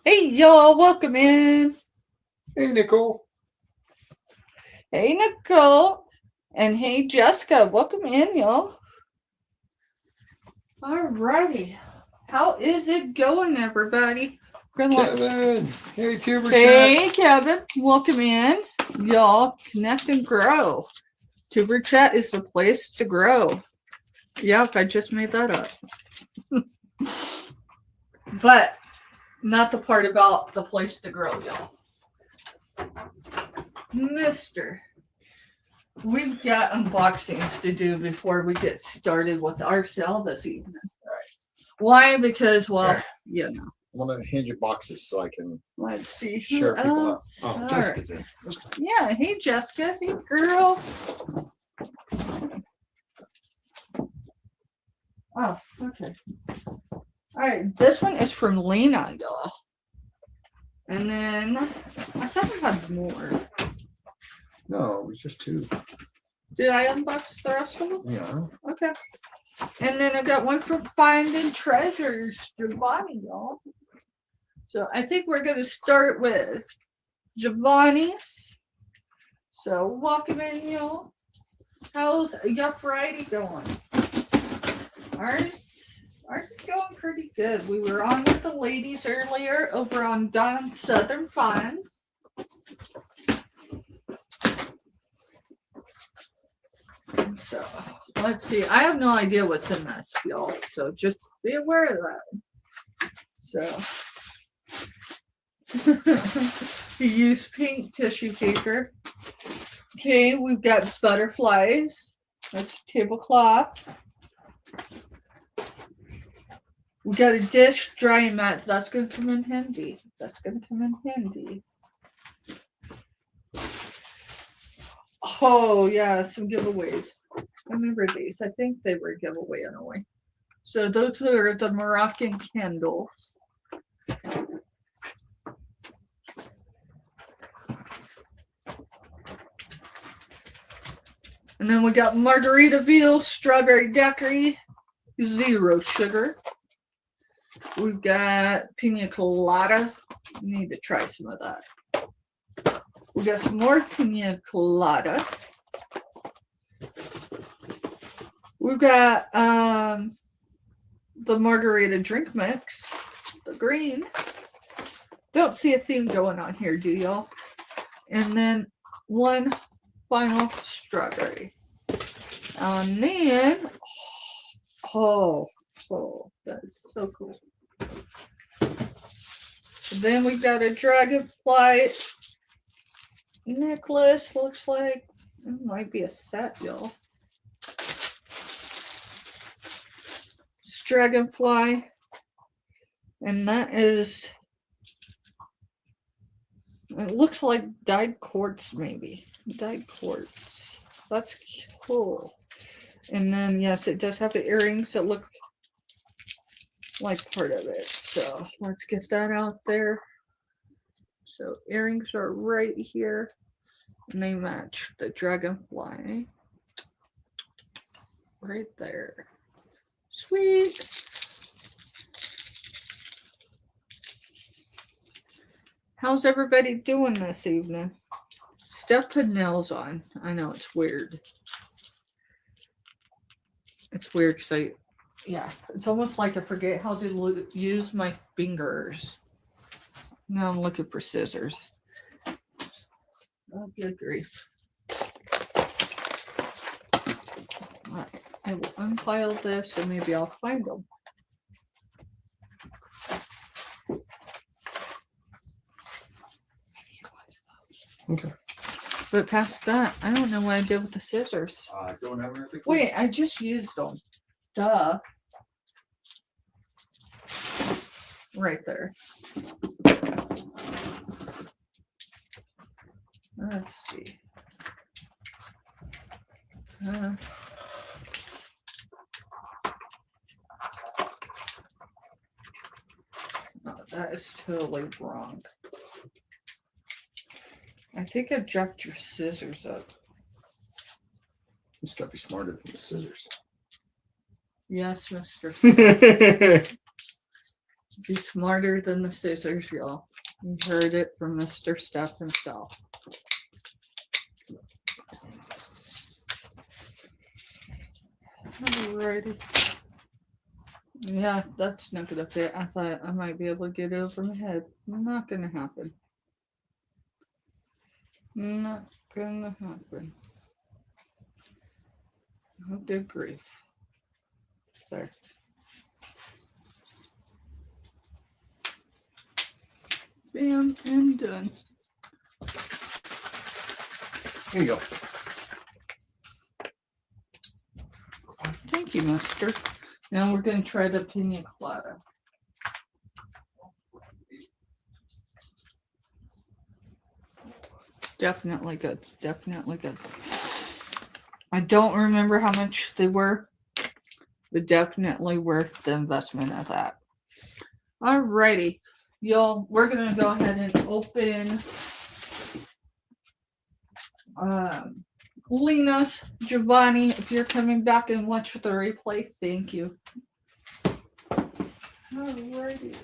Hey, y'all, welcome in. Hey, Nicole. Hey, Nicole. And hey, Jessica, welcome in, y'all. Alrighty. How is it going, everybody? Kevin. Hey, Tuber Hey, Chat. Kevin, welcome in. Y'all, connect and grow. Tuber Chat is the place to grow. Yep, I just made that up. But not the part about the place to grow, y'all. Mister, we've got unboxings to do before we get started with our sale this evening. Why? Because, well, you know. I want to hand you boxes so I can Let's see. share people out. else? Oh, All Jessica's right. in. Yeah. Hey, Jessica. Hey, girl. Oh, okay. All right. This one is from Lena, y'all. And then I thought I had more. No, it was just two. Did I unbox the rest of them? Yeah. Okay. And then I got one from Finding Treasures, Giovanni, y'all. So I think we're going to start with Giovanni's. So welcome in, y'all. How's your Friday going? Ours is going pretty good. We were on with the ladies earlier over on Don Southern Finds. So let's see. I have no idea what's in this, y'all. So just be aware of that. So use pink tissue paper. Okay, we've got butterflies. That's a tablecloth. We got a dish drying mat. That's gonna come in handy. Oh yeah, some giveaways. I remember these. I think they were a giveaway anyway. So those are the Moroccan candles. And then we got Margaritaville strawberry daiquiri, 0 sugar. We've got pina colada. Need to try some of that. We got some more pina colada. We've got the margarita drink mix, the green. Don't see a theme going on here, do y'all? And then one final strawberry. And then, oh, that is so cool. Then we've got a dragonfly necklace. Looks like it might be a set, y'all. It's dragonfly. And that is, it looks like dyed quartz, maybe. Dyed quartz. That's cool. And then, yes, it does have the earrings that look like part of it. So let's get that out there. So earrings are right here. And they match the dragonfly. Right there. Sweet. How's everybody doing this evening? Steph put nails on. I know, it's weird. It's weird because it's almost like I forget how to use my fingers. Now I'm looking for scissors. Oh, good grief. Right. I will unfile this and maybe I'll find them. Okay. But past that, I don't know what I did with the scissors. I don't have anything. Wait, I just used them. Duh. Right there. Let's see. No, that is totally wrong. I think I jacked your scissors up. It's got to be smarter than the scissors. Yes, mister. Be smarter than the scissors, y'all. You heard it from Mr. Steph himself. Alrighty. Yeah, that's not gonna fit. I thought I might be able to get it over my head. Not gonna happen. Not gonna happen. Oh, good grief. There. Bam, and done. Here you go. Thank you, mister. Now we're going to try the pina colada. Definitely good. Definitely good. I don't remember how much they were, but definitely worth the investment of that. Alrighty. Y'all, we're going to go ahead and open Lena's. Giovanni, if you're coming back and watch the replay, thank you. Alrighty.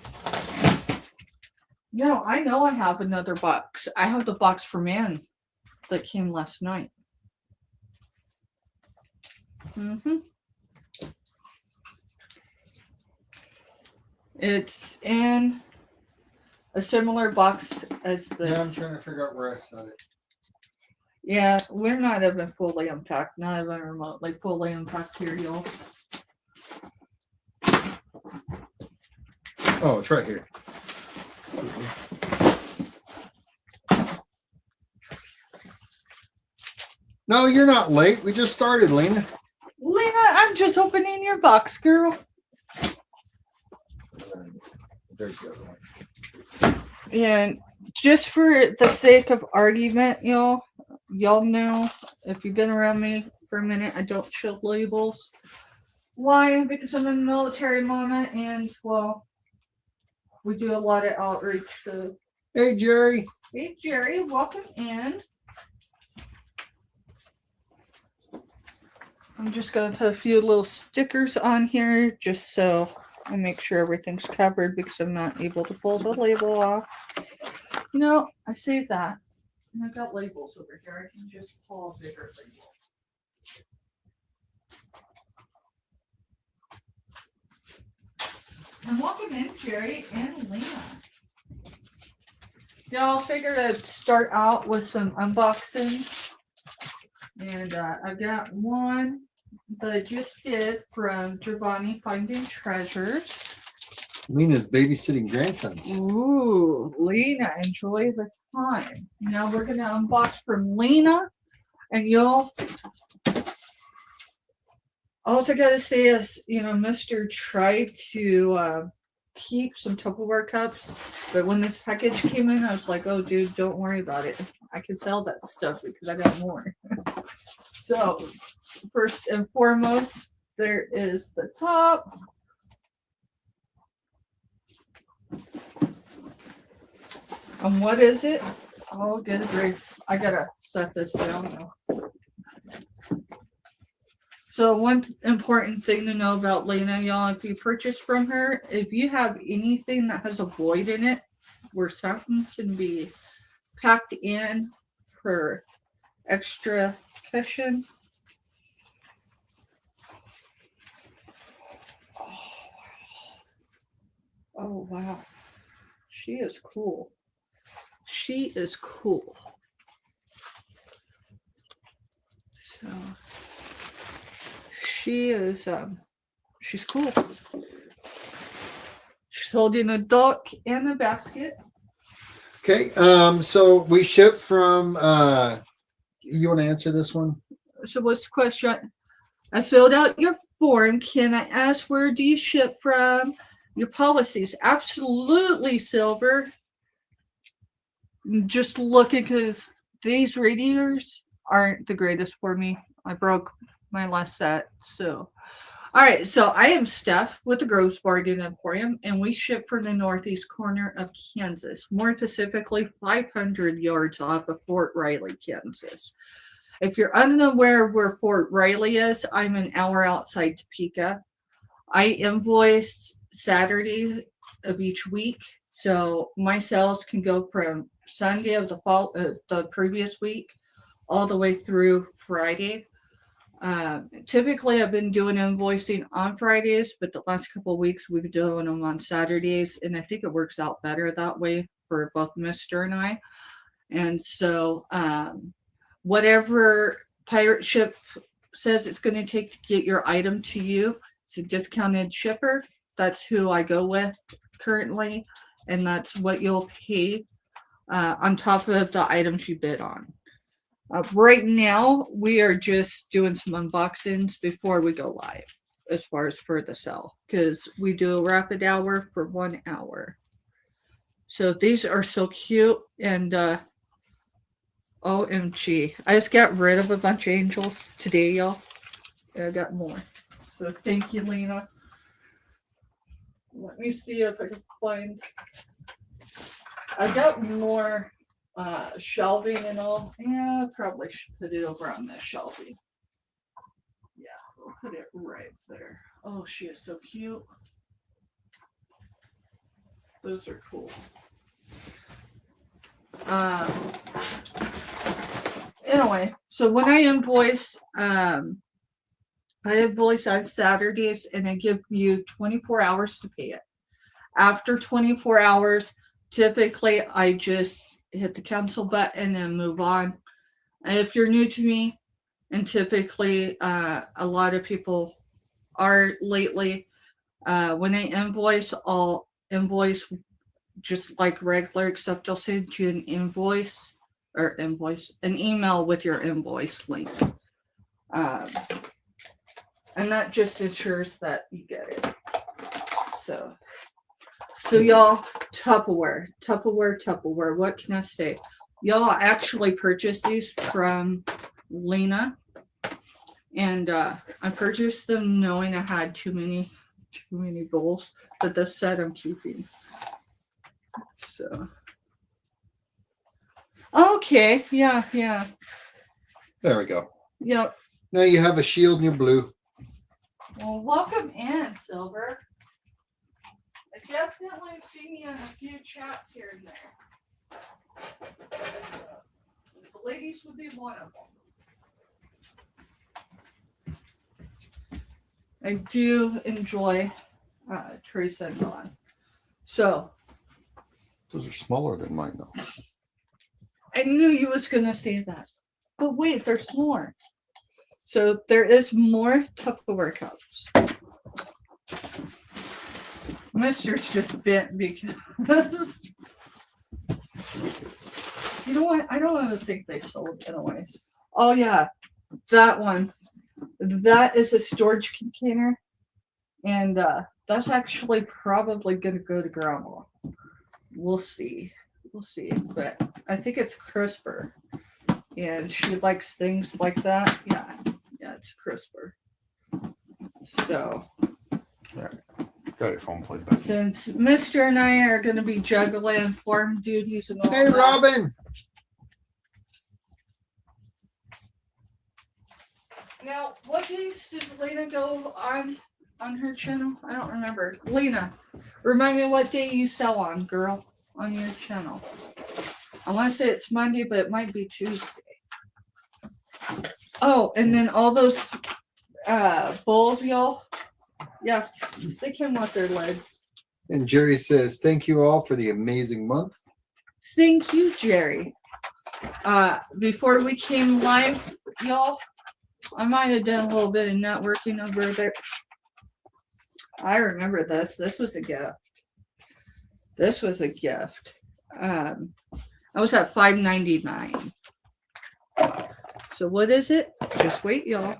No, I know I have another box. I have the box for man that came last night. It's in a similar box as this. Yeah, I'm trying to figure out where I set it. Yeah, we're not even fully unpacked. Not even remotely fully unpacked here, y'all. Oh, it's right here. No, you're not late. We just started, Lena. Lena, I'm just opening your box, girl. There's the other one. And just for the sake of argument, y'all know, if you've been around me for a minute, I don't show labels. Why? Because I'm a military mama, and, well, we do a lot of outreach, so. Hey, Jerry. Hey, Jerry, welcome in. I'm just going to put a few little stickers on here just so I make sure everything's covered because I'm not able to pull the label off. You know, I say that. And I've got labels over here. I can just pull a bigger label. And welcome in, Jerry and Lena. Y'all figured I'd start out with some unboxing. And I got one that I just did from Giovanni Finding Treasures. Lena's babysitting grandsons. Ooh, Lena, enjoy the time. Now we're going to unbox from Lena. And y'all, all I got to say is, you know, Mr. tried to keep some Tupperware cups. But when this package came in, I was like, oh, dude, don't worry about it. I can sell that stuff because I got more. So, first and foremost, there is the top. And what is it? Oh, good grief. I gotta set this down now. So, one important thing to know about Lena, y'all, if you purchase from her, if you have anything that has a void in it, where something can be packed in for extra cushion. Oh, wow. She is cool. She is cool. So, she is, she's cool. She's holding a duck and a basket. Okay, so we ship from, you want to answer this one? So what's the question? I filled out your form. Can I ask where do you ship from? Your policies. Absolutely, Silver. Just looking because these radiators aren't the greatest for me. I broke my last set. So, all right. So I am Steph with the Groves Bargain Emporium, and we ship from the northeast corner of Kansas, more specifically 500 yards off of Fort Riley, Kansas. If you're unaware of where Fort Riley is, I'm an hour outside Topeka. I invoiced Saturday of each week. So my sales can go from Sunday of the previous week all the way through Friday. Typically, I've been doing invoicing on Fridays, but the last couple of weeks we've been doing them on Saturdays, and I think it works out better that way for both Mister and I. And so, whatever pirate ship says it's going to take to get your item to you, it's a discounted shipper. That's who I go with currently, and that's what you'll pay on top of the items you bid on. Right now, we are just doing some unboxings before we go live as far as for the sale, because we do a rapid hour for 1 hour. So these are so cute, and OMG. I just got rid of a bunch of angels today, y'all. And I got more. So thank you, Lena. Let me see if I can find. I got more shelving and all. Yeah, probably should put it over on this shelving. Yeah, we'll put it right there. Oh, she is so cute. Those are cool. Anyway, so when I invoice on Saturdays, and I give you 24 hours to pay it. After 24 hours, typically I just hit the cancel button and move on. And if you're new to me, and typically a lot of people are lately, when I invoice, I'll invoice just like regular, except I'll send you an an email with your invoice link. And that just ensures that you get it. So y'all, Tupperware. What can I say? Y'all actually purchased these from Lena, and I purchased them knowing I had too many bowls, but this set I'm keeping. So okay, yeah. There we go. Yep. Now you have a shield and you're blue. Well, welcome in, Silver. I definitely have seen you in a few chats here and there. The ladies would be one of them. I do enjoy Teresa and Dawn. So Those are smaller than mine, though. I knew you was gonna say that. But wait, there's more. So there is more Tupperware cups. Mister's just bent because you know what? I don't even think they sold anyways. Oh yeah, that one. That is a storage container, and that's actually probably gonna go to Grandma. We'll see. But I think it's crisper, and she likes things like that. Yeah, it's crisper. So. Got your phone played back. Since Mr. and I are going to be juggling farm duties and all Hey, that. Robin. Now, what days does Lena go on her channel? I don't remember. Lena, remind me what day you sell on, girl, on your channel. I want to say it's Monday, but it might be Tuesday. Oh, and then all those bowls, y'all. Yeah, they came with their lids. And Jerry says, thank you all for the amazing month. Thank you, Jerry. Before we came live, y'all, I might have done a little bit of networking over there. I remember this. This was a gift. I was at $5.99. So what is it? Just wait, y'all.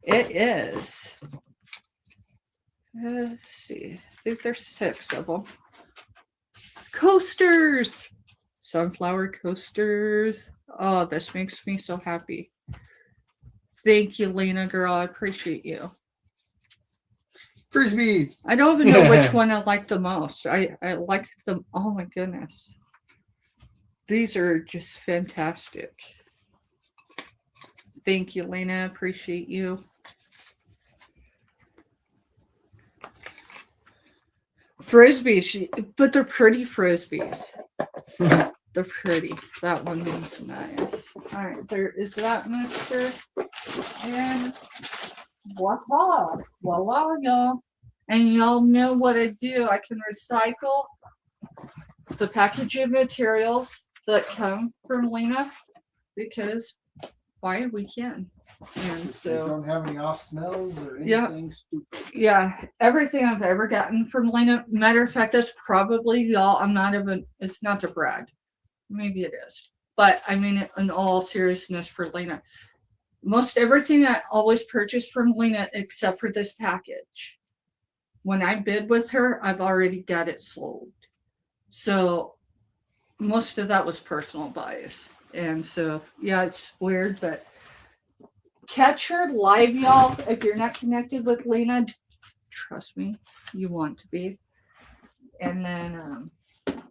It is. Let's see. I think there's 6 of them. Coasters. Sunflower coasters. Oh, this makes me so happy. Thank you, Lena, girl. I appreciate you. Frisbees. I don't even know which one I like the most. I like them. Oh my goodness. These are just fantastic. Thank you, Lena. Appreciate you. Frisbees, but they're pretty frisbees. They're pretty. That one is nice. All right, there is that, mister. And voila. Voila, y'all. And y'all know what I do. I can recycle the packaging materials that come from Lena because why we can. And They so don't have any off smells or Yeah. anything stupid. yeah, everything I've ever gotten from Lena. Matter of fact, that's probably y'all. I'm not even. It's not to brag. Maybe it is, but I mean it in all seriousness for Lena. Most everything I always purchase from Lena, except for this package. When I bid with her, I've already got it sold. So most of that was personal buys, and so yeah, it's weird, but. Catch her live, y'all. If you're not connected with Lena, trust me, you want to be. And then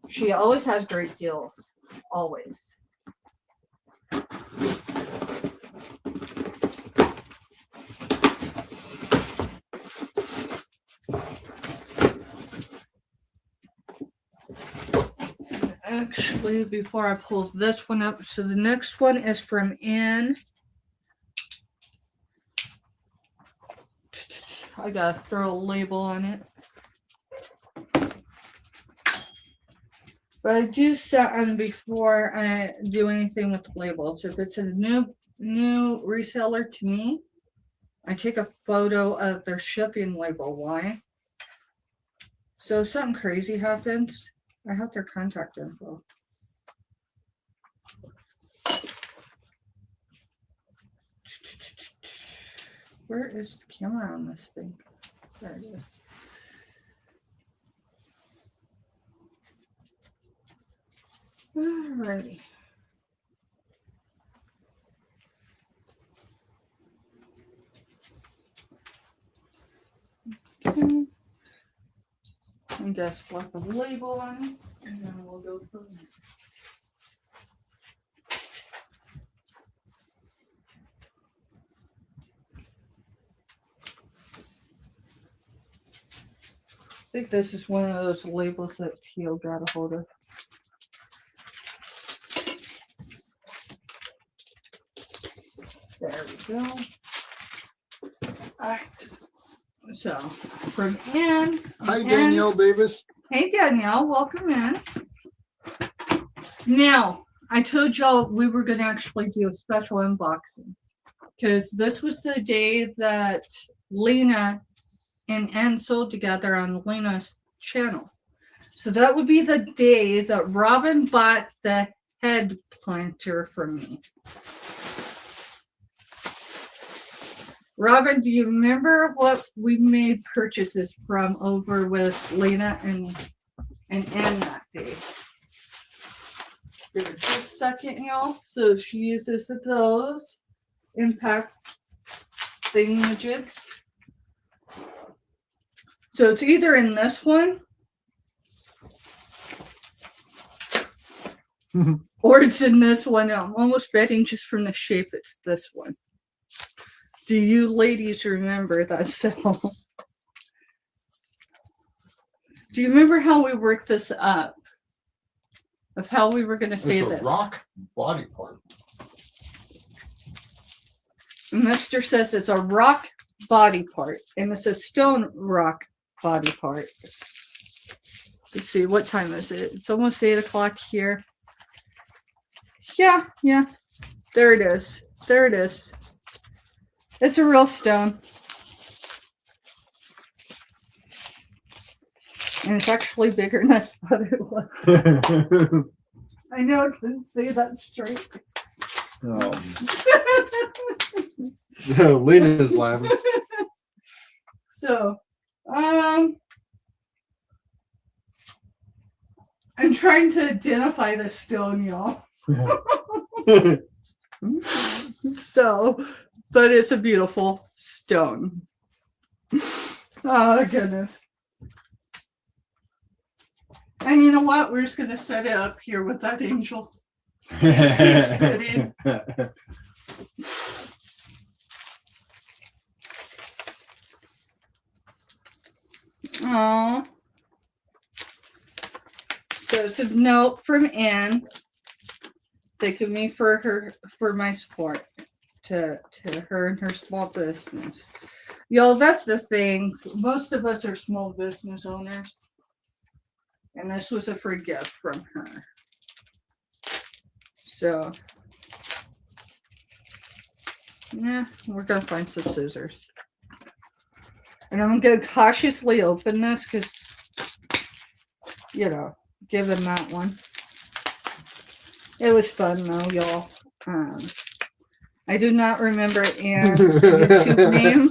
she always has great deals. Always. Actually, before I pull this one up, so the next one is from N. I gotta throw a label on it. But I do set them before I do anything with the labels. If it's a new reseller to me, I take a photo of their shipping label. Why? So if something crazy happens, I have their contact info. Where is the camera on this thing? There it is. Alrighty. Okay. And just slap a label on it, and then we'll go from there. I think this is one of those labels that Teal got a hold of. There we go. All right. So from Ann. Hi, Danielle Davis. Hey, Danielle. Welcome in. Now, I told y'all we were going to actually do a special unboxing because this was the day that Lena and Ann sold together on Lena's channel. So that would be the day that Robin bought the head planter from me. Robin, do you remember what we made purchases from over with Lena and Ann that day? Give it just a second, y'all. So she uses those impact thingamajigs. So it's either in this one or it's in this one. I'm almost betting just from the shape it's this one. Do you ladies remember that sale? Do you remember how we worked this up? Of how we were going to say It's a this? rock body part. Mister says it's a rock body part, and it's a stone rock body part. Let's see, what time is it? It's almost 8 o'clock here. Yeah. There it is. There it is. It's a real stone. And it's actually bigger than I thought it was. I know I couldn't say that straight. Lena's laughing. So, I'm trying to identify the stone, y'all. So, but it's a beautiful stone. Oh, goodness. And you know what? We're just going to set it up here with that angel. Oh, So it's a note from Anne thanking me for my support to her and her small business. Y'all, that's the thing. Most of us are small business owners. And this was a free gift from her. So, yeah, we're going to find some scissors. And I'm going to cautiously open this because, you know, give him that one. It was fun, though, y'all. I do not remember Anne's YouTube name,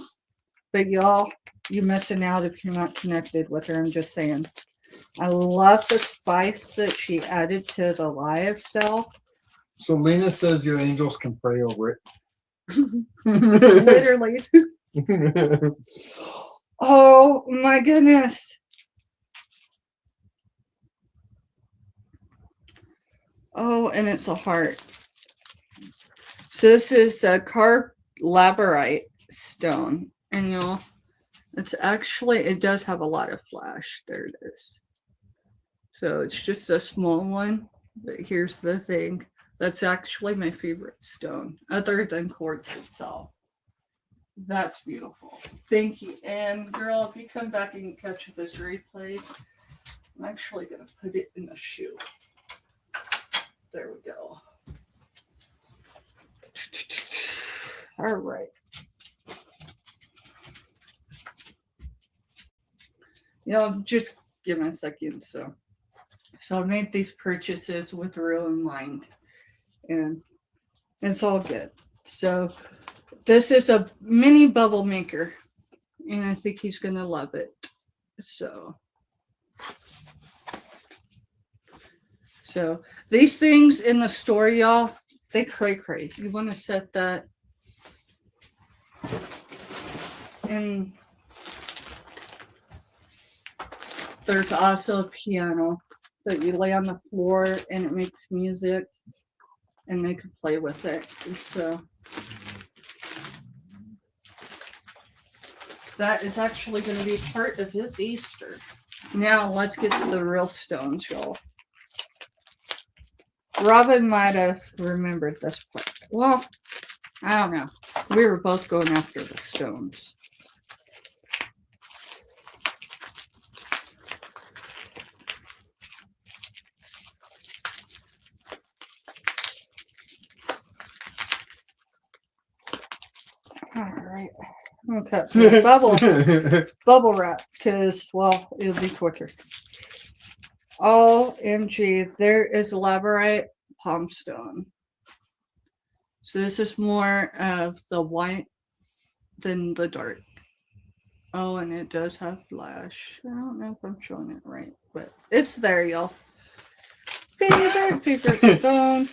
but y'all, you're missing out if you're not connected with her. I'm just saying. I love the spice that she added to the live cell. So Lena says your angels can pray over it. Literally. Oh my goodness. Oh, and it's a heart. So this is a carved labradorite stone. And y'all, it's actually, it does have a lot of flash. There it is. So it's just a small one. But here's the thing. That's actually my favorite stone, other than quartz itself. That's beautiful. Thank you. And girl, if you come back and you catch this replay, I'm actually going to put it in the shoe. There we go. All right. You know, just give me a second. So I made these purchases with real in mind. And it's all good. So this is a mini bubble maker. And I think he's going to love it. So these things in the store, y'all, they cray. You want to set that. And there's also a piano that you lay on the floor and it makes music and they can play with it. And so that is actually going to be part of his Easter. Now let's get to the real stones, y'all. Robin might have remembered this part. Well, I don't know. We were both going after the stones. All right. Okay. Bubble wrap because, well, it'll be quicker. OMG, there is labradorite palm stone. So this is more of the white than the dark. Oh, and it does have flash. I don't know if I'm showing it right, but it's there, y'all. Favorite stone.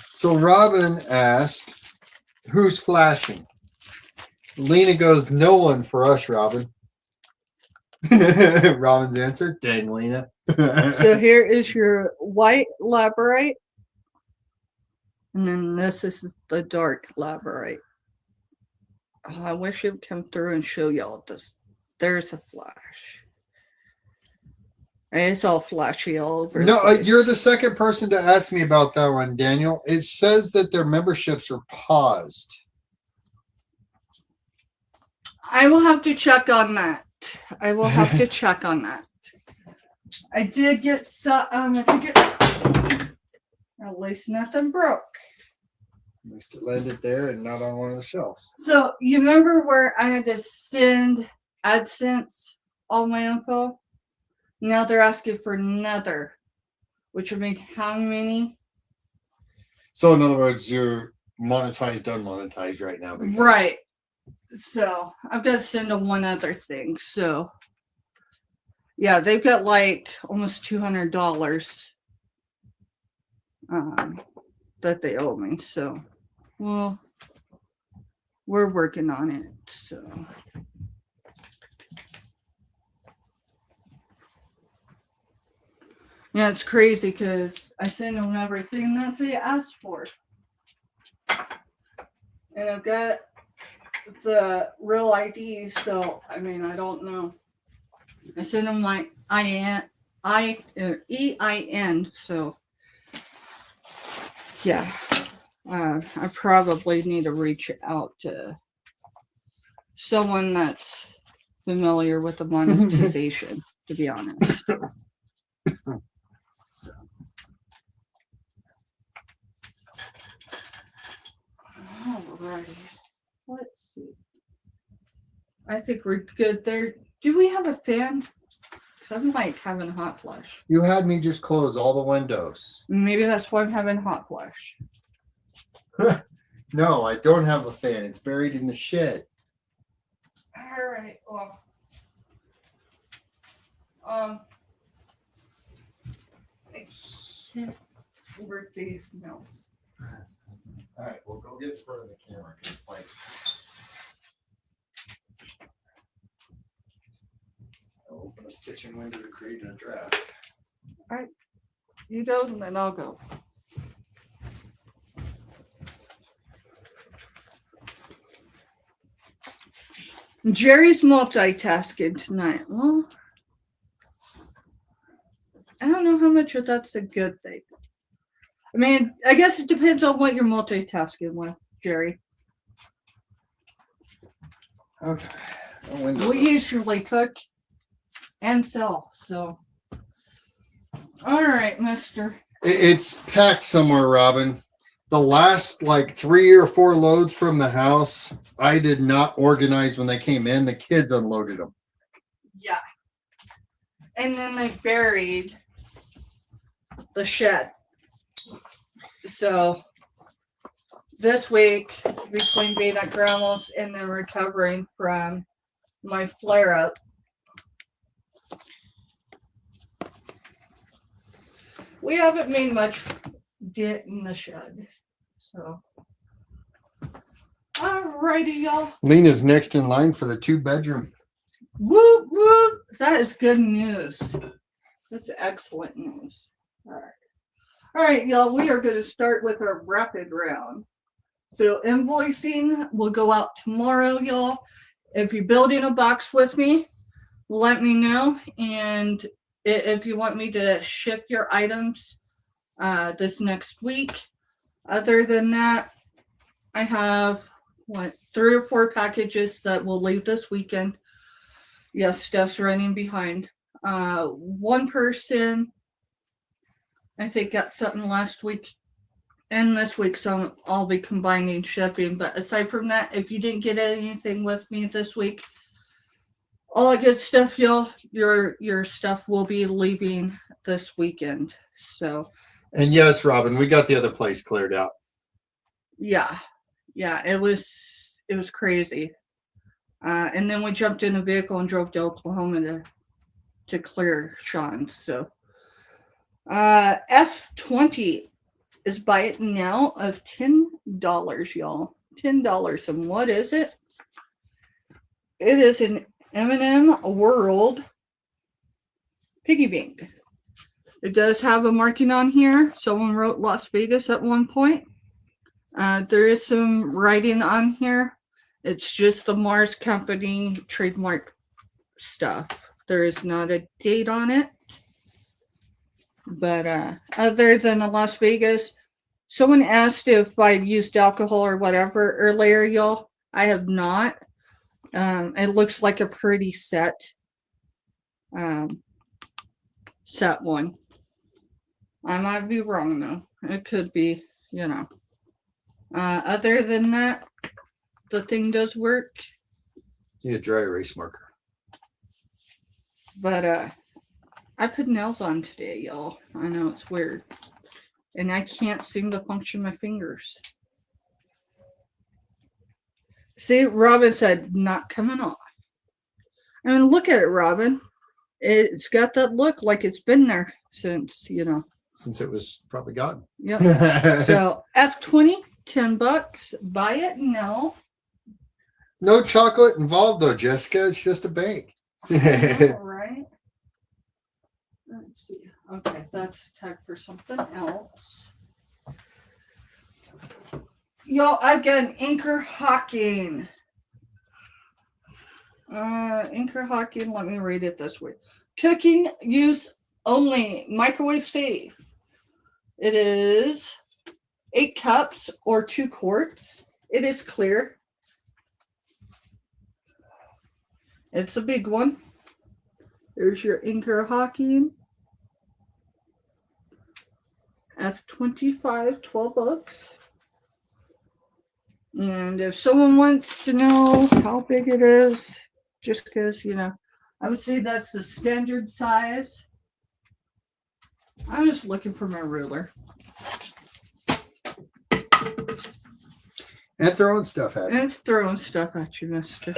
So Robin asked, who's flashing? Lena goes, no one for us, Robin. Robin's answer, dang, Lena. So here is your white labradorite. And then this is the dark labradorite. Oh, I wish it would come through and show y'all this. There's a flash. And it's all flashy all over. No, you're the second person to ask me about that one, Daniel. It says that their memberships are paused. I will have to check on that. I did get some. At least nothing broke. At least it landed there and not on one of the shelves. So you remember where I had to send AdSense all my info? Now they're asking for another, which would mean how many? So in other words, you're monetized, unmonetized right now. Right. So I've got to send them one other thing. So yeah, they've got like almost $200 that they owe me. So, well, we're working on it. So. Yeah, it's crazy because I send them everything that they asked for. And I've got the real ID, so I mean, I don't know. I sent them my EIN. So, yeah, I probably need to reach out to someone that's familiar with the monetization, to be honest. Alrighty. Let's see. I think we're good there. Do we have a fan? 'Cause I'm like having hot flush. You had me just close all the windows. Maybe that's why I'm having hot flush. No, I don't have a fan. It's buried in the shed. Alright, well. I can't work these notes. All right, we'll go get in front of the camera. It's like I'll open the kitchen window to create a draft. Alright. You go and then I'll go. Jerry's multitasking tonight. Well, I don't know how much of that's a good thing. I mean, I guess it depends on what you're multitasking with, Jerry. Okay. We usually cook and sell, so. All right, mister. It's packed somewhere, Robin. The last like 3 or 4 loads from the house, I did not organize when they came in. The kids unloaded them. Yeah. And then they buried the shed. So this week, between being at grandma's and then recovering from my flare up, we haven't made much dent in the shed. So, alrighty, y'all. Lena's next in line for the 2-bedroom. Whoop, whoop. That is good news. That's excellent news. All right. All right, y'all. We are going to start with our rapid round. So, invoicing will go out tomorrow, y'all. If you're building a box with me, let me know. And if you want me to ship your items this next week. Other than that, I have 3 or 4 packages that will leave this weekend. Yes, Steph's running behind. One person, I think, got something last week and this week, so I'll be combining shipping. But aside from that, if you didn't get anything with me this week, all the good stuff, y'all, your stuff will be leaving this weekend. So, and yes, Robin, we got the other place cleared out. Yeah, it was crazy. And then we jumped in a vehicle and drove to Oklahoma to clear Sean. So, F20 is buy it now of $10, y'all. $10. And what is it? It is an M&M World piggy bank. It does have a marking on here. Someone wrote Las Vegas at one point. There is some writing on here. It's just the Mars Company trademark stuff. There is not a date on it. But other than the Las Vegas, someone asked if I'd used alcohol or whatever earlier, y'all. I have not. It looks like a pretty set one. I might be wrong though. It could be, Other than that, the thing does work. Need a dry erase marker. But I put nails on today, y'all. I know it's weird. And I can't seem to function my fingers. See, Robin said, not coming off. I mean, look at it, Robin. It's got that look like it's been there since, Since it was probably gone. Yep. So, F20, $10. Buy it now. No chocolate involved, though, Jessica. It's just a bank. All right. Let's see. Okay, that's tagged for something else. Y'all, I've got an Anchor Hawking. Anchor Hawking, let me read it this way. Cooking use only microwave safe. It is 8 cups or 2 quarts. It is clear. It's a big one. There's your Inker Hawking F25 12 bucks. And if someone wants to know how big it is, just because, I would say that's the standard size. I'm just looking for my ruler. And throwing stuff at you. And throwing stuff at you, mister.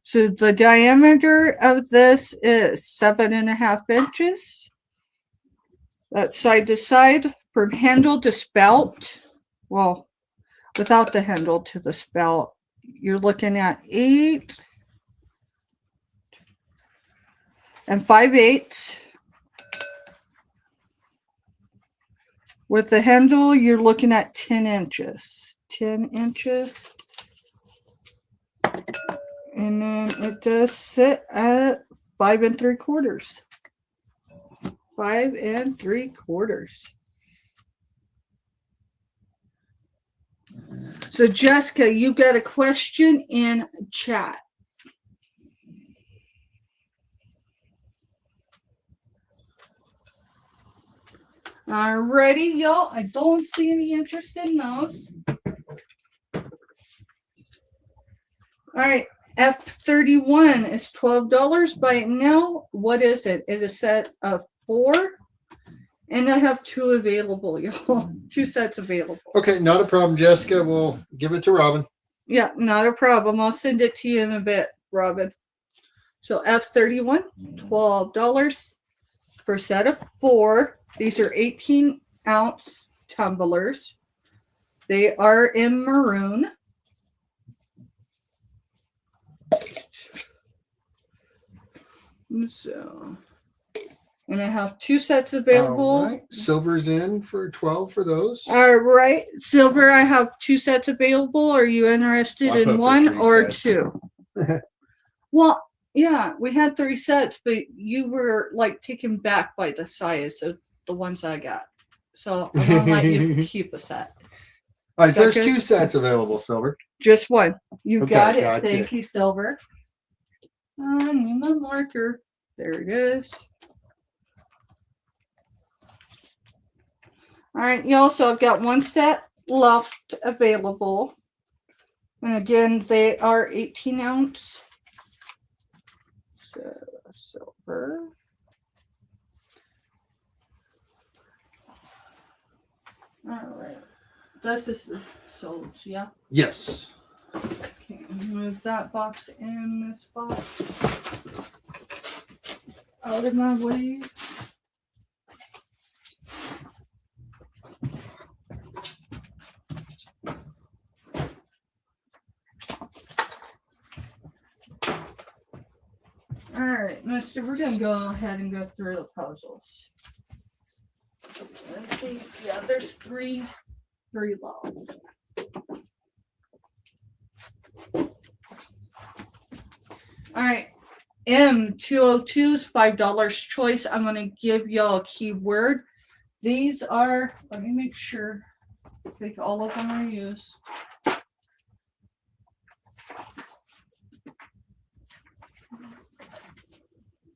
So the diameter of this is 7.5 inches. That's side to side. From handle to spout, well, without the handle to the spout, you're looking at 8 5/8. With the handle, you're looking at 10 inches. 10 inches. And then it does sit at 5 3/4. 5 3/4. So Jessica, you got a question in chat. Alrighty, y'all. I don't see any interest in those. All right, F31 is $12 by now. What is it? It is a set of 4, and I have 2 available, y'all. 2 sets available. Okay, not a problem, Jessica. We'll give it to Robin. Yeah, not a problem. I'll send it to you in a bit, Robin. So F31, $12 for a set of 4. These are 18-ounce tumblers. They are in maroon. So, and I have 2 sets available. All right. Silver's in for 12 for those. All right. Silver, I have 2 sets available. Are you interested in 1 or 2? Well, yeah, we had 3 sets, but you were like taken back by the size of the ones I got. So I'm going to let you keep a set. All right, so there's 2 sets available, Silver. Just 1. You Okay, got it. gotcha. Thank you, Silver. I need my marker. There it is. All right, y'all. So I've got 1 set left available. And again, they are 18-ounce. So silver. All right. This is sold, yeah? Yes. Okay, move that box in this box. Out of my way. All right, mister, we're going to go ahead and go through the puzzles. Let's see. Yeah, there's 3 left. All right. M202 is $5 choice. I'm going to give y'all a keyword. These are, let me make sure. I think all of them are used.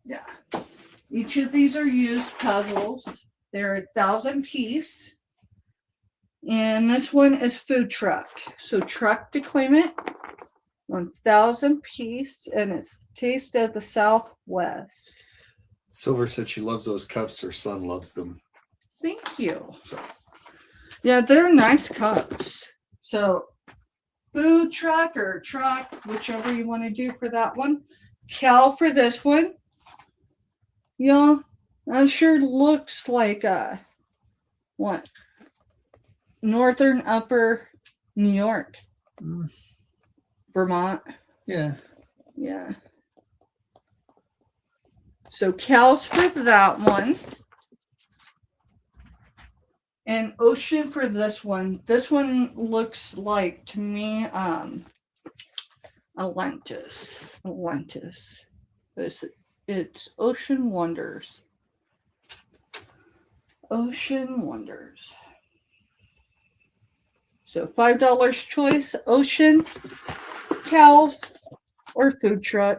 Yeah. Each of these are used puzzles. They're 1,000 piece. And this one is food truck. So truck to claim it. 1,000 piece, and it's Taste of the Southwest. Silver said she loves those cups. Her son loves them. Thank you. Yeah, they're nice cups. So food truck or truck, whichever you want to do for that one. Cal for this one. Yeah, that sure looks like what? Northern Upper New York. Vermont. Yeah. Yeah. So Cal's for that one. And Ocean for this one. This one looks like, to me, Atlantis. It's Ocean Wonders. Ocean Wonders. So $5 choice, ocean, cows, or food truck.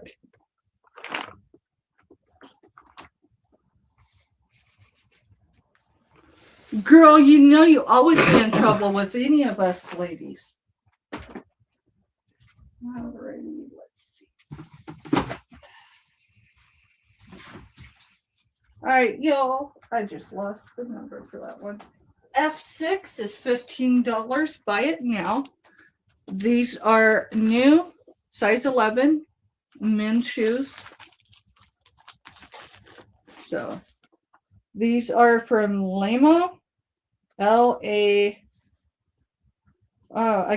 Girl, you know you always get in trouble with any of us ladies. Alrighty, let's see. Alright, y'all. I just lost the number for that one. F6 is $15. Buy it now. These are new, size 11, men's shoes. So these are from Lamo. I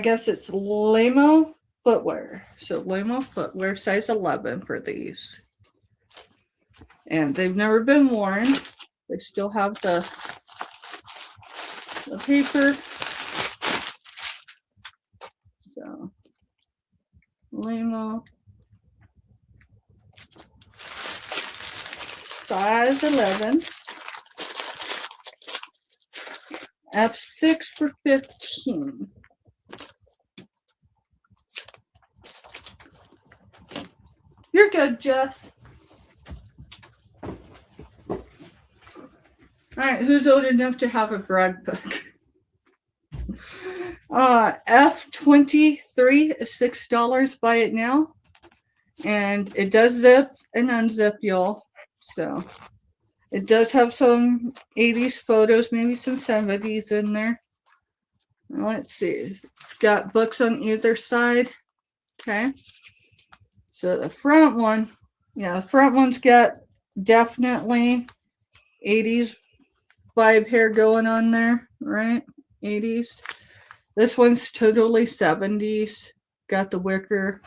guess it's Lamo footwear. So Lamo footwear, size 11 for these. And they've never been worn. They still have the paper. So Lamo. Size 11. F6 for 15. You're good, Jess. All right, who's old enough to have a brag book? F23 is $6. Buy it now. And it does zip and unzip, y'all. So it does have some 80s photos, maybe some 70s in there. Let's see. It's got books on either side. Okay. So the front one, the front one's got definitely 80s vibe hair going on there, right? 80s. This one's totally 70s. Got the wicker.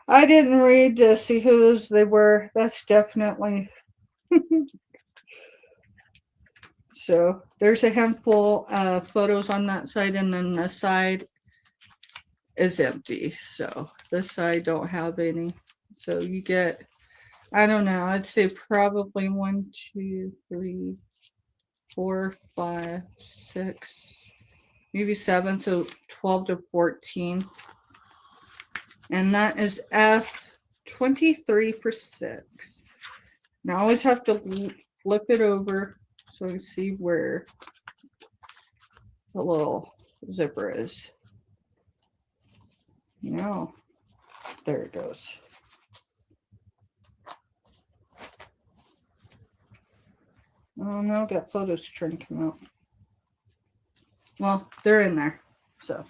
I didn't read to see whose they were. That's definitely. So there's a handful of photos on that side, and then the side is empty. So this side don't have any. So you get, I don't know, I'd say probably 1, 2, 3, 4, 5, 6, maybe 7. So 12 to 14. And that is F23 for 6. Now I always have to flip it over so you see where the little zipper is. No, there it goes. Oh no, got photos trying to come out. Well, they're in there. So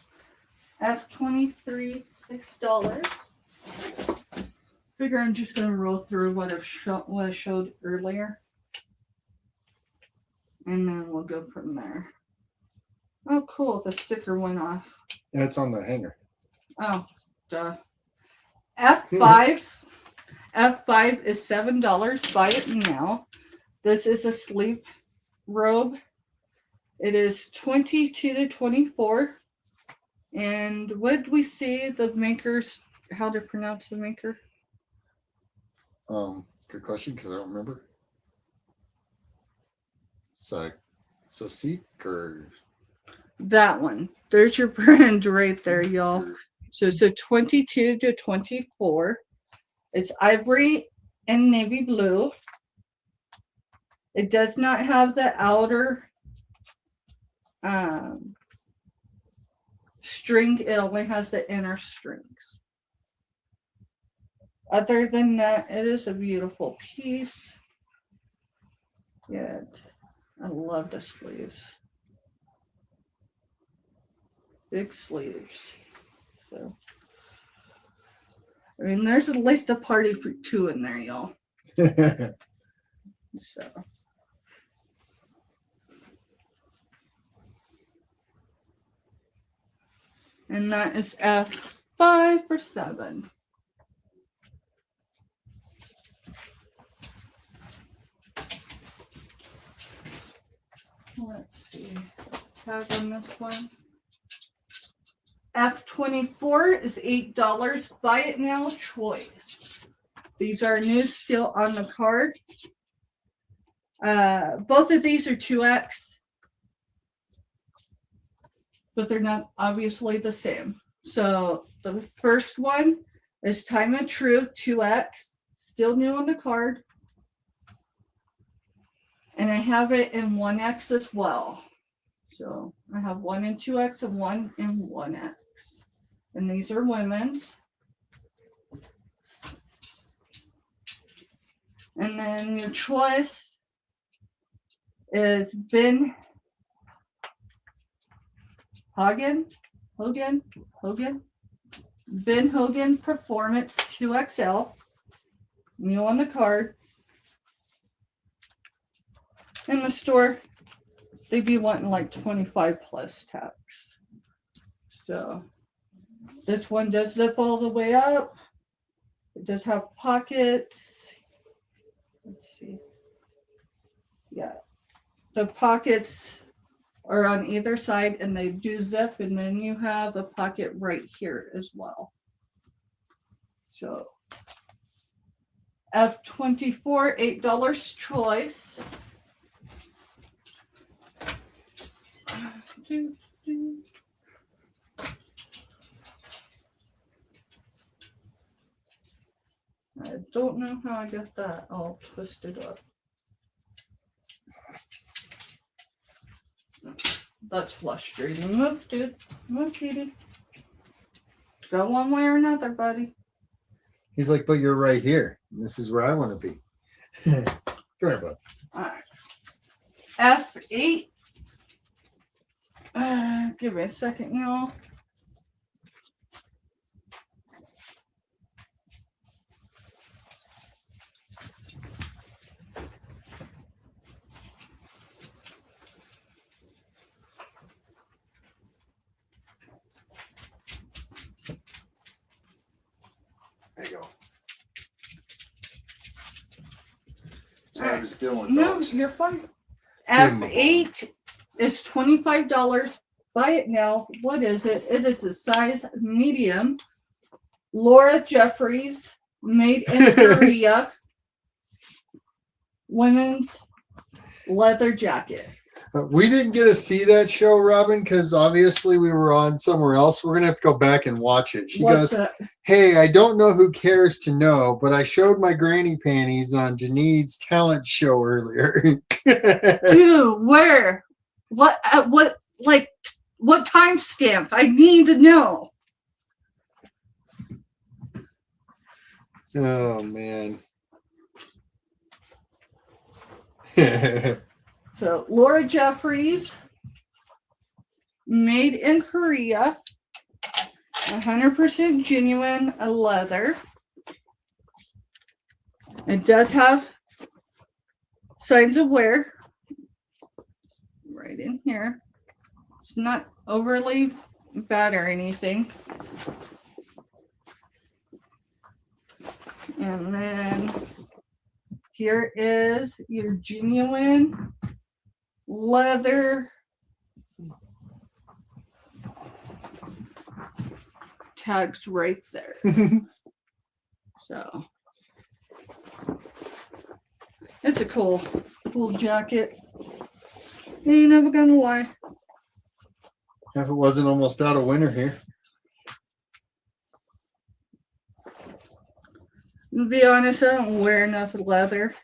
F23, $6. Figure I'm just gonna roll through what I showed earlier. And then we'll go from there. Oh, cool. The sticker went off. Yeah, it's on the hanger. Oh, duh. F5. F5 is $7. Buy it now. This is a sleep robe. It is 22 to 24. And what did we see the makers, how to pronounce the maker? Good question, because I don't remember. Sasik or that one. There's your brand right there, y'all. So it's a 22 to 24. It's ivory and navy blue. It does not have the outer string. It only has the inner strings. Other than that, it is a beautiful piece. Yeah, I love the sleeves. Big sleeves. So, I mean, there's at least a party for 2 in there, y'all. So. And that is F5 for 7. Let's see. Tag on this one. F24 is $8. Buy it now, choice. These are new still on the card. Both of these are 2X, but they're not obviously the same. So the first one is Time and True 2X, still new on the card. And I have it in 1X as well. So I have one in 2X and one in 1X. And these are women's. And then your choice is Ben Hogan. Ben Hogan Performance 2XL. New on the card. In the store, they'd be wanting like 25 plus tax. So this one does zip all the way up. It does have pockets. Let's see. Yeah. The pockets are on either side and they do zip, and then you have a pocket right here as well. So F24, $8 choice. I don't know how I got that all twisted up. That's frustrating. Move, dude. Move, Petey. Go one way or another, buddy. He's like, but you're right here. And this is where I want to be. Come here, bud. All right. F8. Give me a second, y'all. There you go. So I was dealing with No, dogs. you're fine. Give 'em a F8 is $25. Buy it now. What is it? It is a size medium. Laura Jeffries, made in Korea. Women's leather jacket. We didn't get to see that show, Robin, because obviously we were on somewhere else. We're gonna have to go back and watch it. She What's goes, that? "Hey, I don't know who cares to know, but I showed my granny panties on Janine's talent show earlier." Dude, where? What? Like, what timestamp? I need to know. Oh man. So, Laura Jeffries, made in Korea, 100% genuine leather. It does have signs of wear right in here. It's not overly bad or anything. And then here is your genuine leather tags right there. So it's a cool jacket. Ain't never gonna lie. If it wasn't almost out of winter here. To be honest, I don't wear enough leather.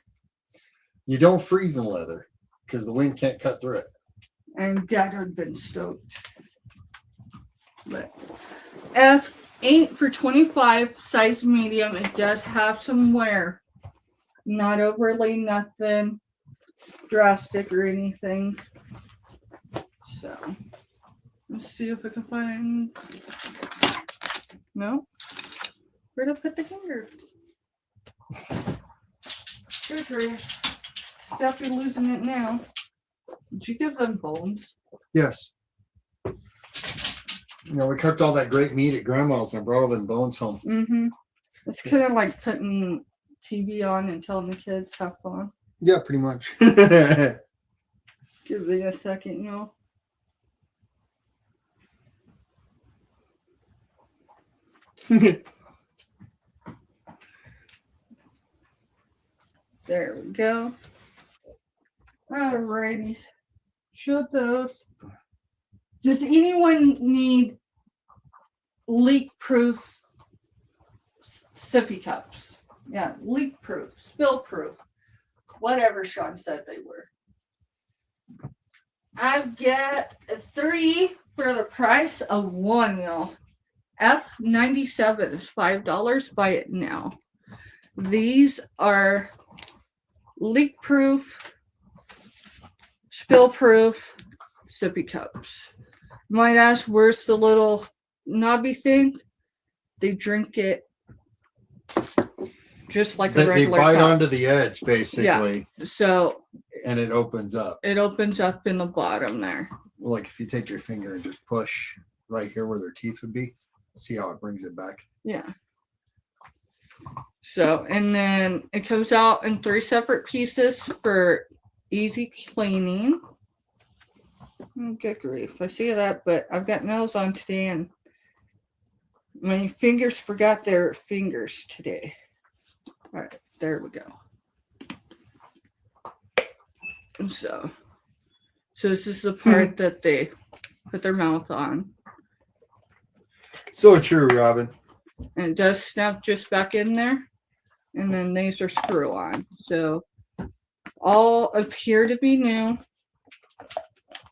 You don't freeze in leather because the wind can't cut through it. And Dad would have been stoked. But F8 for 25, size medium. It does have some wear. Not overly nothing drastic or anything. So let's see if I can find. No? Where'd I put the hanger? Good grief. Stop, you're losing it now. Did you give them bones? Yes. You know, we cooked all that great meat at grandma's and brought all them bones home. Mm-hmm. It's kind of like putting TV on and telling the kids have fun. Yeah, pretty much. Give me a second, y'all. There we go. Alrighty. Show those. Does anyone need leak-proof sippy cups? Yeah, leak-proof, spill-proof, whatever Sean said they were. I've got 3 for the price of 1, y'all. F97 is $5. Buy it now. These are leak-proof, spill-proof sippy cups. You might ask, where's the little knobby thing? They drink it just like a They regular bite cup. onto the edge, basically. Yeah. So and it opens up. It opens up in the bottom there. Like if you take your finger and just push right here where their teeth would be, see how it brings it back. Yeah. So, and then it comes out in 3 separate pieces for easy cleaning. Good grief. I see that, but I've got nails on today and my fingers forgot their fingers today. All right, there we go. So this is the part that they put their mouth on. So true, Robin. And it does snap just back in there. And then these are screw on. So all appear to be new.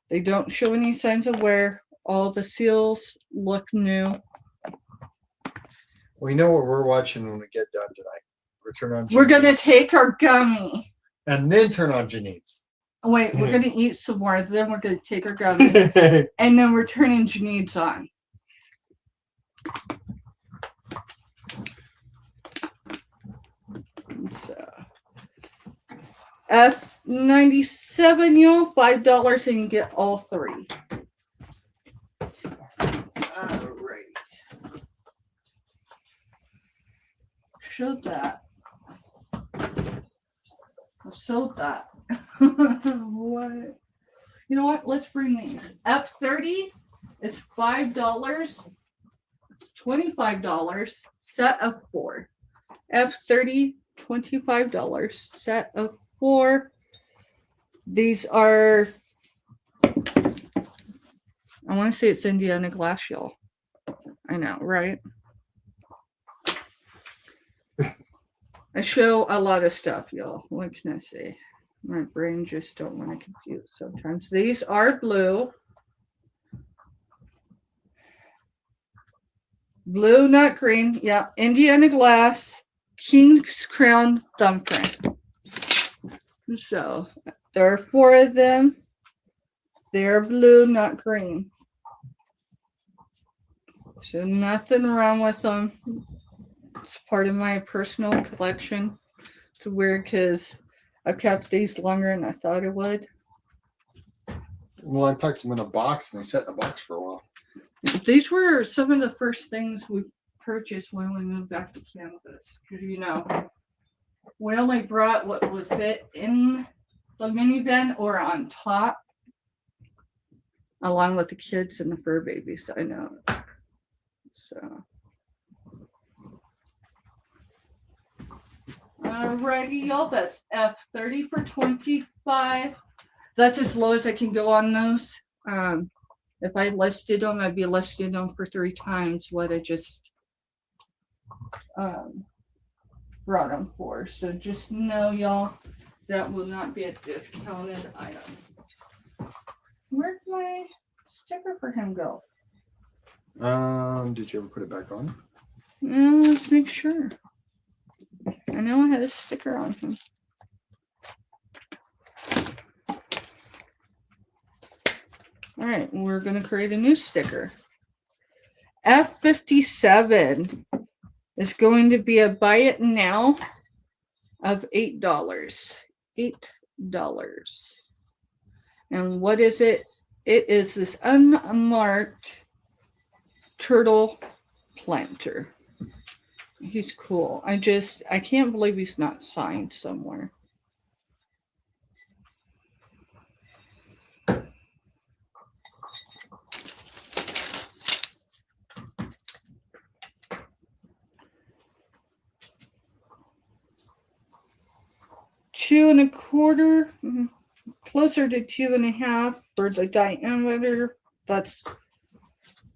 They don't show any signs of wear. All the seals look new. We know what we're watching when we get done tonight. We're turn on. We're gonna take our gummy. And then turn on Janine's. Wait, we're gonna eat some more. Then we're gonna take our gummy, and then we're turning Janine's on. So F97, y'all, $5, and you get all 3. Alright. Showed that. I showed that. What? You know what? Let's bring these. F30 is $5, $25, set of 4. F30, $25, set of 4. These are, I want to say it's Indiana glass, y'all. I know, right? I show a lot of stuff, y'all. What can I say? My brain just don't want to confuse sometimes. These are blue. Blue, not green. Yeah, Indiana glass, King's Crown thumbprint. So there are 4 of them. They're blue, not green. So nothing wrong with them. It's part of my personal collection. It's weird because I've kept these longer than I thought it would. Well, I packed them in a box and they sat in the box for a while. These were some of the first things we purchased when we moved back to campus. Because, you know, we only brought what would fit in the minivan or on top, along with the kids and the fur babies. I know. So. Alrighty, y'all. That's F30 for 25. That's as low as I can go on those. If I listed them, I'd be listing them for 3 times what I just brought them for. So just know, y'all, that will not be a discounted item. Where'd my sticker for him go? Did you ever put it back on? Let's make sure. I know I had a sticker on him. All right, we're going to create a new sticker. F57 is going to be a buy it now of $8. $8. And what is it? It is this unmarked turtle planter. He's cool. I can't believe he's not signed somewhere. 2.25, closer to 2.5 for the diameter. That's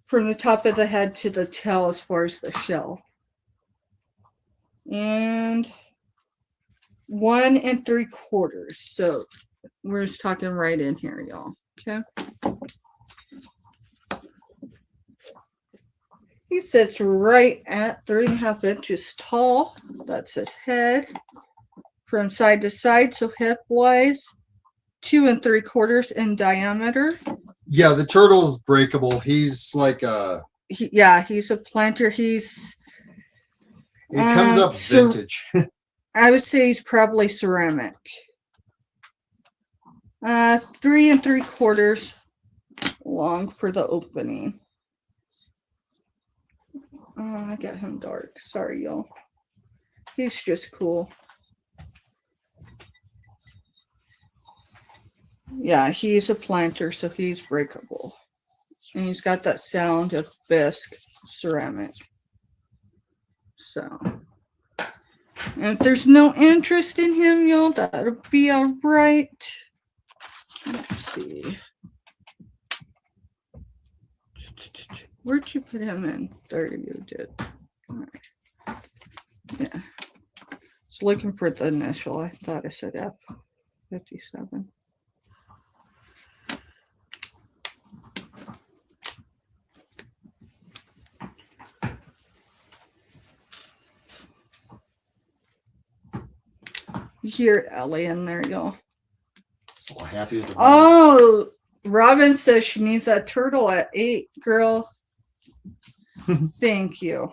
from the top of the head to the tail as far as the shell. And 1.75. So we're just talking right in here, y'all. Okay. He sits right at 3.5 inches tall. That's his head. From side to side, so hip wise, 2.75 in diameter. Yeah, the turtle's breakable. He's like He's a planter. He comes up vintage. I would say he's probably ceramic. 3.75 long for the opening. I got him dark. Sorry, y'all. He's just cool. Yeah, he's a planter, so he's breakable. And he's got that sound of bisque ceramic. So, and if there's no interest in him, y'all, that'll be all right. Let's see. Where'd you put him in? There you did. All right. Yeah. Just looking for the initial. I thought I said F57. You hear Ellie in there, y'all. So happy with the Oh, Robin says she needs that turtle at 8, girl. Thank you.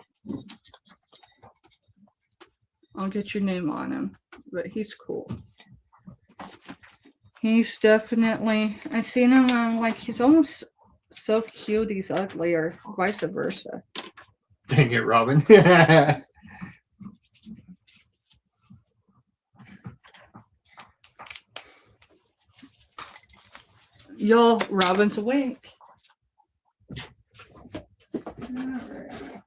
I'll get your name on him, but he's cool. He's definitely, I seen him, I'm like, he's almost so cute, he's ugly, or vice versa. Dang it, Robin. Y'all, Robin's awake. All right.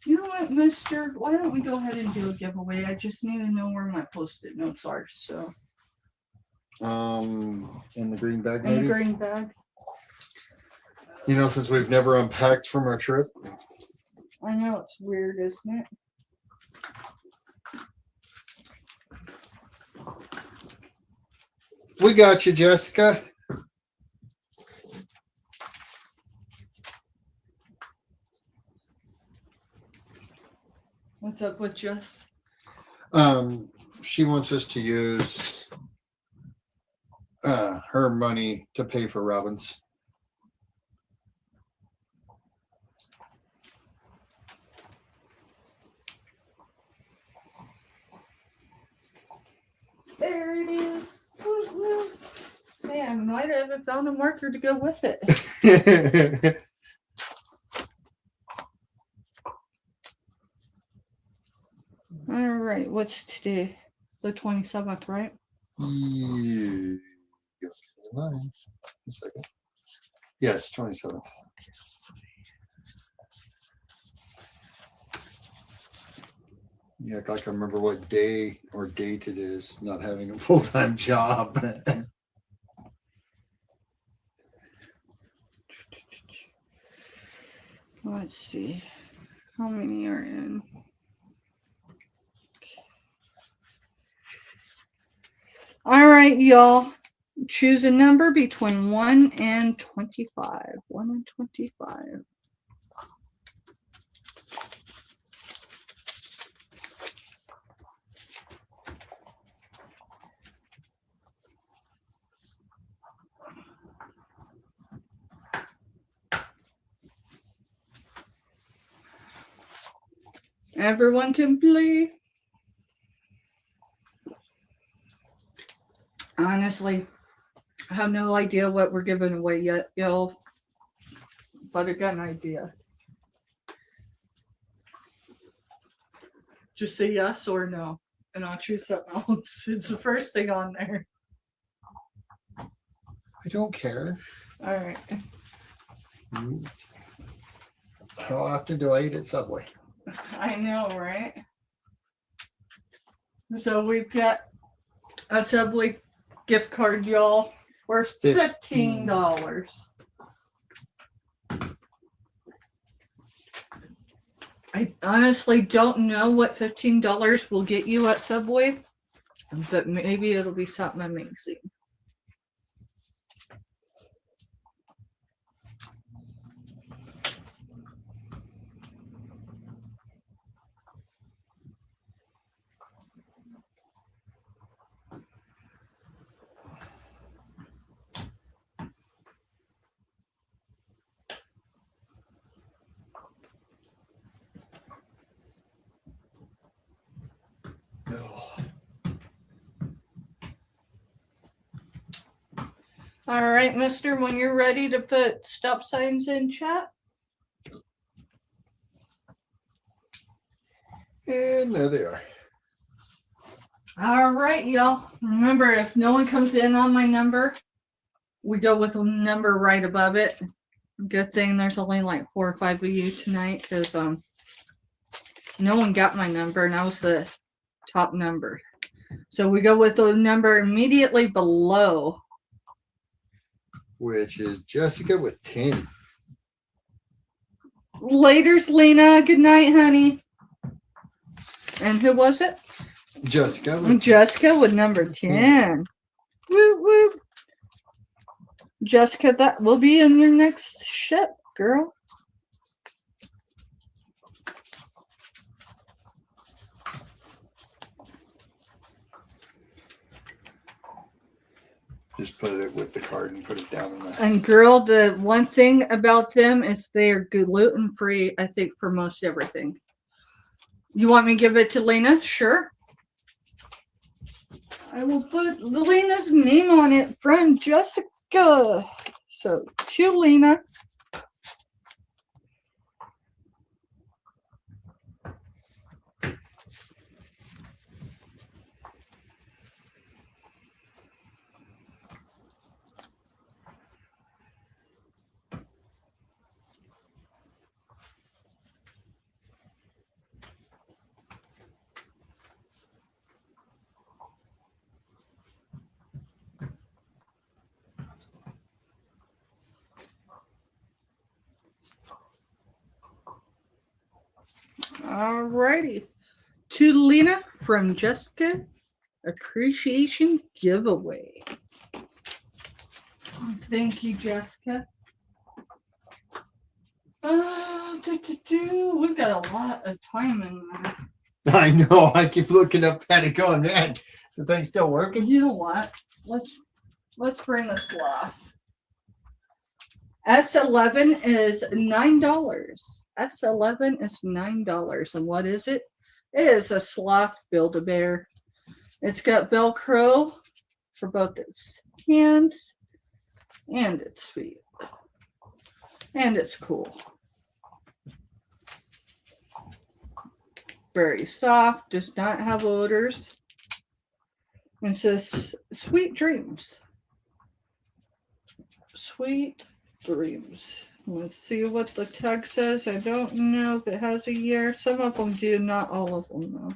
You know what, mister? Why don't we go ahead and do a giveaway? I just need to know where my post-it notes are. So, in the green bag, in maybe? the green bag. You know, since we've never unpacked from our trip. I know, it's weird, isn't it? We got you, Jessica. What's up with Jess? She wants us to use her money to pay for Robin's. There it is. Woo-woo. Man, I might have found a marker to go with it. All right, what's today? The 27th, right? Yeah. A second. Yes, 27th. Yeah, like I remember what day or date it is, not having a full-time job. Let's see. How many are in? All right, y'all. Choose a number between 1 and 25. 1 and 25. Everyone can play. Honestly, I have no idea what we're giving away yet, y'all. But I got an idea. Just say yes or no, and I'll choose something else. It's the first thing on there. I don't care. All right. How often do I eat at Subway? I know, right? So we've got a Subway gift card, y'all, worth $15. I honestly don't know what $15 will get you at Subway, but maybe it'll be something amazing. All right, mister, when you're ready to put stop signs in chat. And there they are. All right, y'all. Remember, if no one comes in on my number, we go with a number right above it. Good thing there's only like 4 or 5 of you tonight, because no one got my number, and I was the top number. So we go with the number immediately below, which is Jessica with 10. Laters, Lena. Good night, honey. And who was it? Jessica. Jessica with number 10. Woo woo. Jessica, that will be in your next ship, girl. Just put it with the card and put it down in there. And girl, the one thing about them is they're gluten free, I think, for most everything. You want me to give it to Lena? Sure. I will put Lena's name on it from Jessica. So to Lena. Alrighty. To Lena from Jessica Appreciation Giveaway. Thank you, Jessica. We've got a lot of time in there. I know. I keep looking up at it going, man, is the thing still working? You know what? Let's bring the sloth. S11 is $9. S11 is $9. And what is it? It is a sloth Build-A-Bear. It's got Velcro for both its hands and its feet. And it's cool. Very soft, does not have odors. And says sweet dreams. Sweet dreams. Let's see what the tag says. I don't know if it has a year. Some of them do, not all of them though.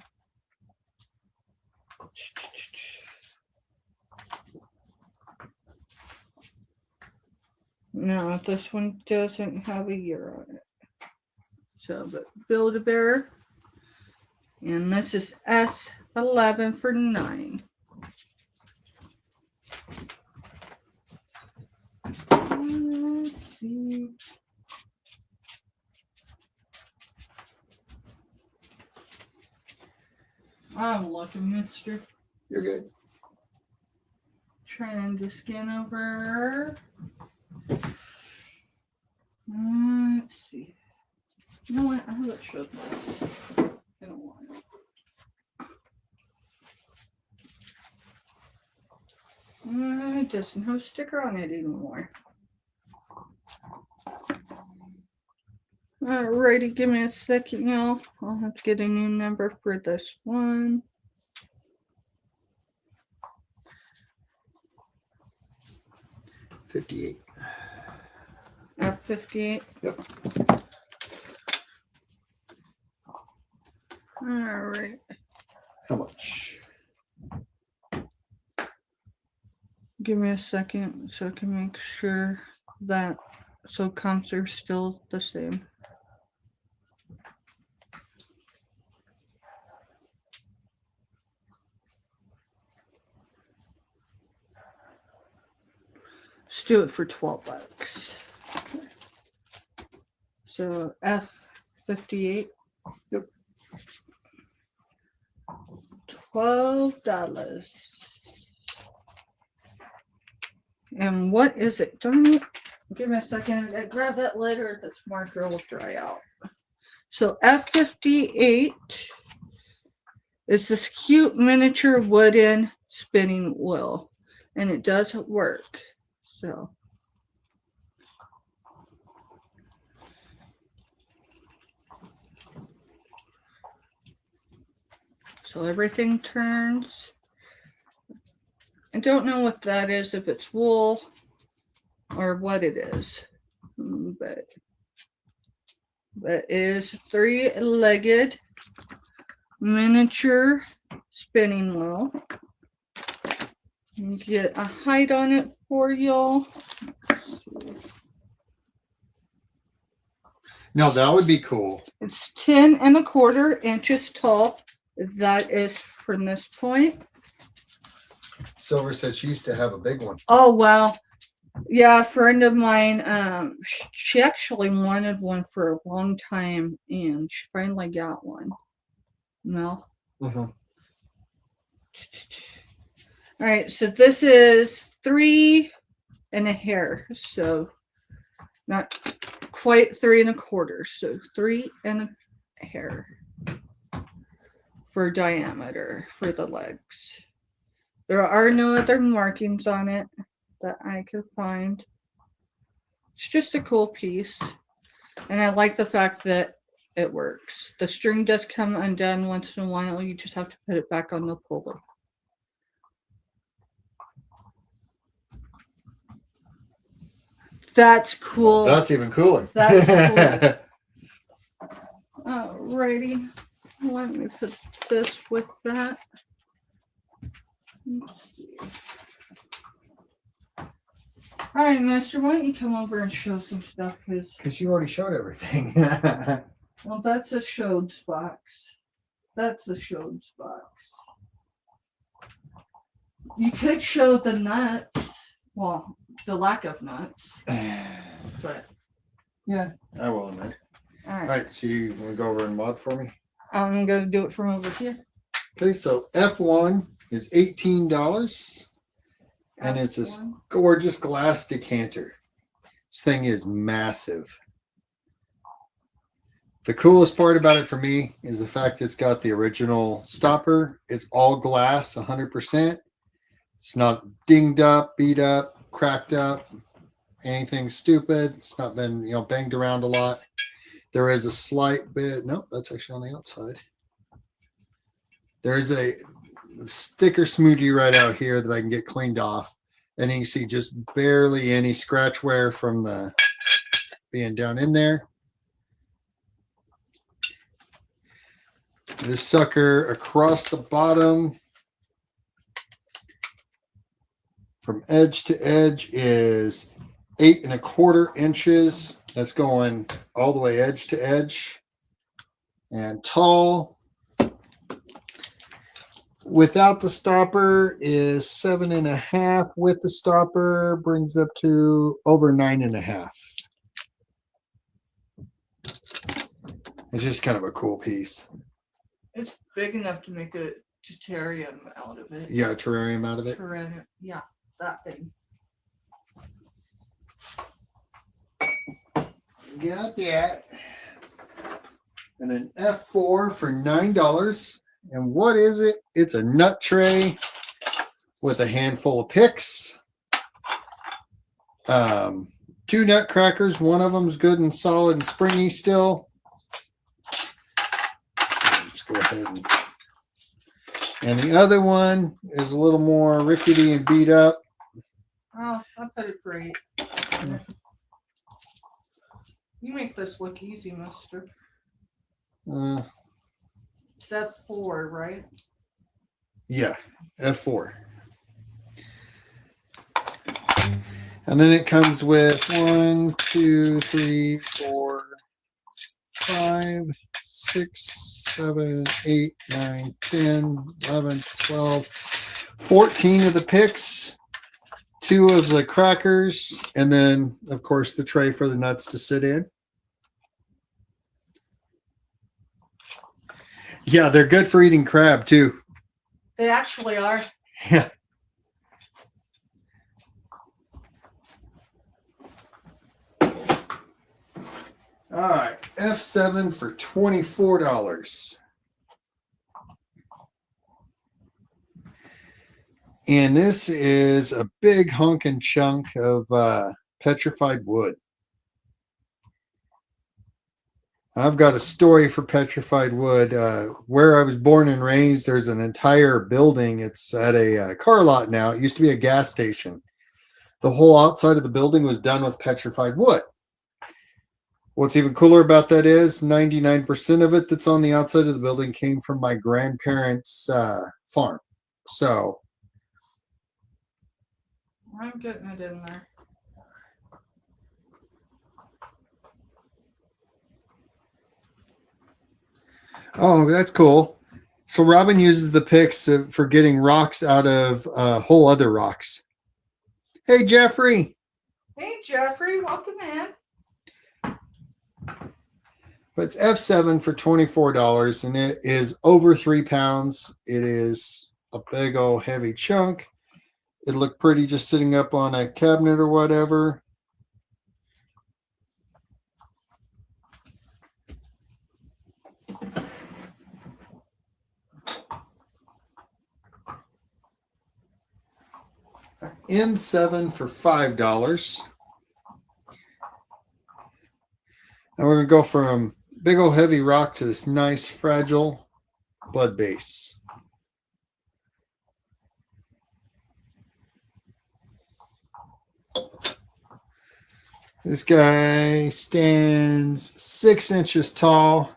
No, this one doesn't have a year on it. So, but Build-A-Bear. And this is S11 for $9. Let's see. I'm looking, mister. You're good. Trying to scan over. Let's see. You know what? I haven't showed this in a while. It doesn't have a sticker on it anymore. Alrighty, give me a second, y'all. I'll have to get a new number for this one. $58. At 58. Yep. right. How much? Give me a second so I can make sure that comps are still the same. Let's do it for $12. So F58. Yep. $12. And what is it? Darn it. Give me a second. I grab that letter that's marked or it will dry out. So F58 is this cute miniature wooden spinning wheel. And it does work. So everything turns. I don't know what that is, if it's wool or what it is, but it is three-legged miniature spinning wheel. Get a height on it for y'all. No, that would be cool. It's 10 1/4 inches tall. That is from this point. Silver said she used to have a big one. Oh, wow. Yeah, a friend of mine, she actually wanted one for a long time, and she finally got one. No. Mm-hmm. All right, so this is 3 1/2, so not quite 3 1/4, so 3 1/2 for diameter for the legs. There are no other markings on it that I could find. It's just a cool piece, and I like the fact that it works. The string does come undone once in a while. You just have to put it back on the puller. That's cool. Well, that's even cooler. That's cool. Alrighty. Let me put this with that. All right, Mister, why don't you come over and show some stuff? Because you already showed everything. Well, that's a Shodes box. That's a Shodes box. You could show the nuts. Well, the lack of nuts. But yeah, I will in there. All right, so you want to go over and mod for me? I'm going to do it from over here. Okay, so F1 is $18. And it's this gorgeous glass decanter. This thing is massive. The coolest part about it for me is the fact it's got the original stopper. It's all glass, 100%. It's not dinged up, beat up, cracked up, anything stupid. It's not been, banged around a lot. There is a slight bit. Nope, that's actually on the outside. There is a sticker smoothie right out here that I can get cleaned off. And you can see just barely any scratch wear from the being down in there. This sucker across the bottom from edge to edge is 8 1/4 inches. That's going all the way edge to edge. And tall without the stopper is 7 1/2. With the stopper brings up to over 9 1/2. It's just kind of a cool piece. It's big enough to make a terrarium out of it. Yeah, a terrarium out of it. Terrarium, yeah, that thing. Got that. And an F4 for $9. And what is it? It's a nut tray with a handful of picks. 2 nut crackers. One of them's good and solid and springy still. Just go ahead and the other one is a little more rickety and beat up. Oh, I put it great. You make this look easy, mister. It's F4, right? Yeah, F4. And then it comes with 1, 2, 3, 4, 5, 6, 7, 8, 9, 10, 11, 12, 14 of the picks, 2 of the crackers, and then, of course, the tray for the nuts to sit in. Yeah, they're good for eating crab, too. They actually are. Yeah. All right, F7 for $24. And this is a big hunkin' chunk of petrified wood. I've got a story for petrified wood. Where I was born and raised, there's an entire building. It's at a car lot now. It used to be a gas station. The whole outside of the building was done with petrified wood. What's even cooler about that is 99% of it that's on the outside of the building came from my grandparents' farm. So I'm getting it in there. oh, that's cool. So Robin uses the picks for getting rocks out of whole other rocks. Hey, Jeffrey. Hey, Jeffrey, welcome in. But it's F7 for $24, and it is over 3 pounds. It is a big old heavy chunk. It looked pretty just sitting up on a cabinet or whatever. M7 for $5. And we're going to go from big old heavy rock to this nice fragile bud base. This guy stands 6 inches tall.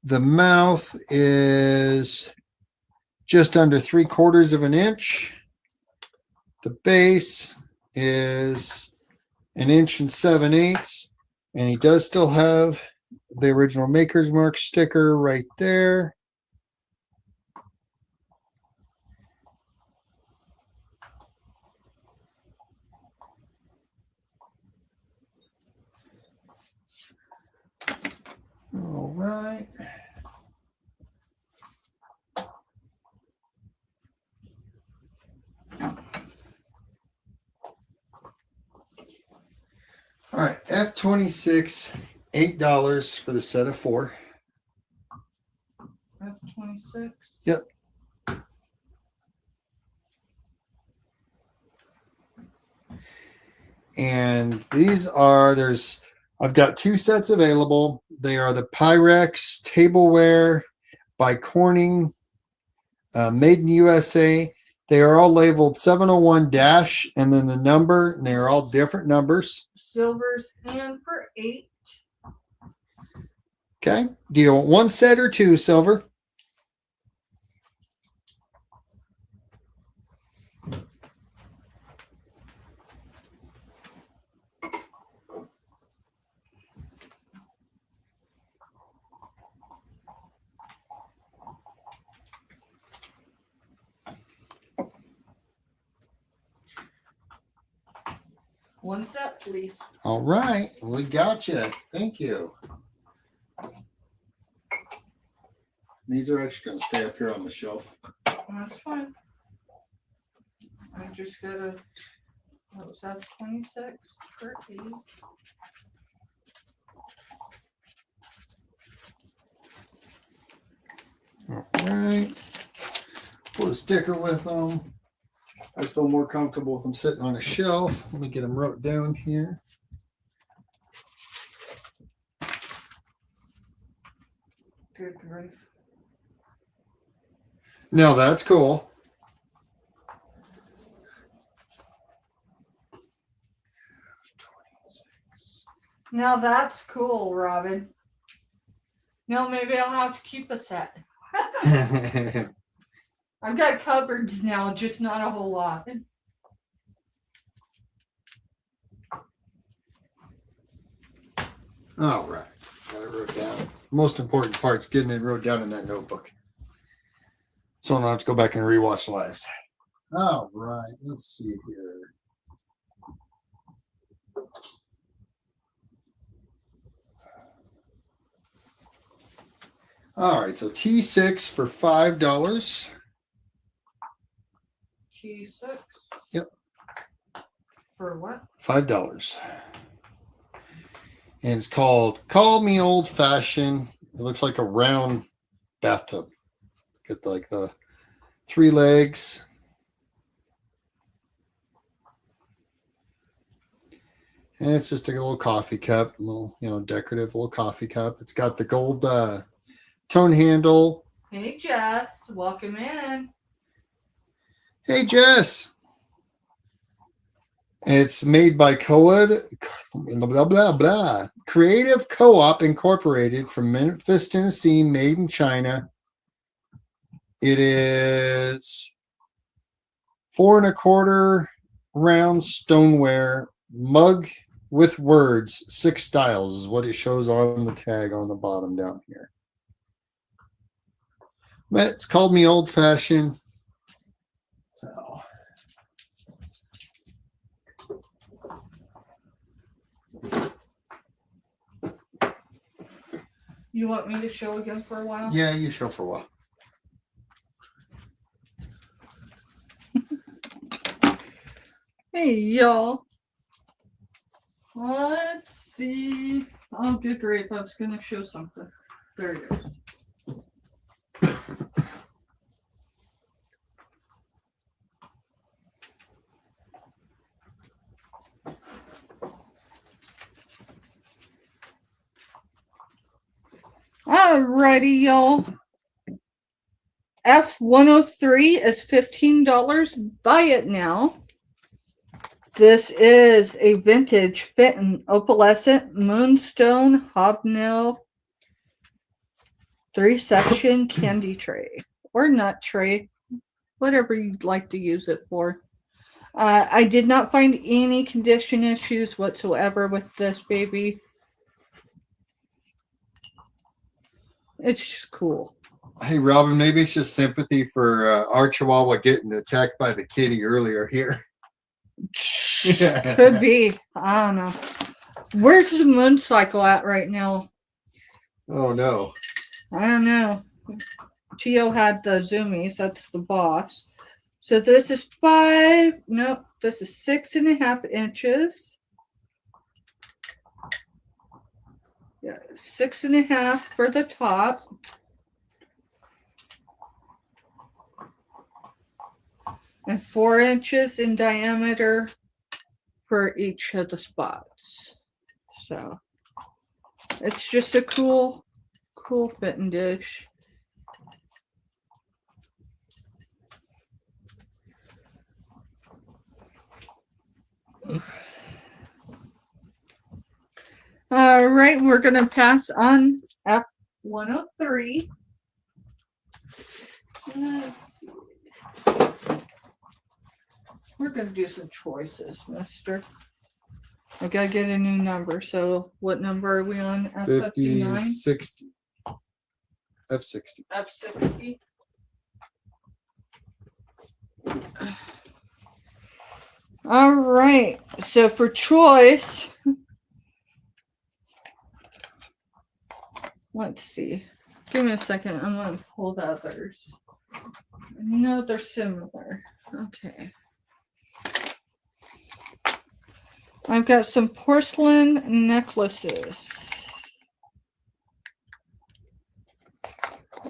The mouth is just under 3/4 of an inch. The base is 1 7/8 inches. And he does still have the original Maker's Mark sticker right there. All right. All right, F26, $8 for the set of 4. F26. Yep. And these are, I've got 2 sets available. They are the Pyrex tableware by Corning, made in USA. They are all labeled 701 dash and then the number, and they are all different numbers. Silvers and for 8. Okay. Do you want 1 set or 2, Silver? One set, please. All right. We got you. Thank you. These are actually going to stay up here on the shelf. That's fine. I just gotta. What was that? 26 for 8. All right. Put a sticker with them. I feel more comfortable with them sitting on a shelf. Let me get them wrote down here. Good grief. No, that's cool. Now that's cool, Robin. No, maybe I'll have to keep a set. I've got cupboards now, just not a whole lot. All right. Got it wrote down. Most important part's getting it wrote down in that notebook. So I don't have to go back and rewatch lives. All right. Let's see here. All right. So T6 for $5. T6. Yep. For what? $5. And it's called Call Me Old Fashioned. It looks like a round bathtub. Get like the 3 legs. And it's just a little coffee cup, a little, decorative little coffee cup. It's got the gold tone handle. Hey, Jess. Welcome in. Hey, Jess. It's made by Creative Co-op Incorporated from Memphis, Tennessee, made in China. It is 4 1/4 round stoneware mug with words, 6 styles is what it shows on the tag on the bottom down here. But it's called me old fashioned. So You want me to show again for a while? yeah, you show for a while. Hey, y'all. Let's see. Oh, good grief. I was going to show something. There it is. Alrighty, y'all. F103 is $15. Buy it now. This is a vintage Fenton opalescent moonstone hobnail 3-section candy tray or nut tray, whatever you'd like to use it for. I did not find any condition issues whatsoever with this baby. It's just cool. Hey, Robin, maybe it's just sympathy for our Chihuahua getting attacked by the kitty earlier here. Could be. I don't know. Where's the moon cycle at right now? Oh, no. I don't know. Tio had the zoomies. That's the boss. So this is 5. Nope. This is 6.5 inches. Yeah, 6.5 for the top. And 4 inches in diameter for each of the spots. So it's just a cool fitting dish. All right, we're going to pass on F103. Let's see. We're going to do some choices, mister. I got to get a new number. So what number are we on? F59? 60. F60. F60. All right. So for choice, let's see. Give me a second. I'm going to pull the others. No, they're similar. Okay. I've got some porcelain necklaces.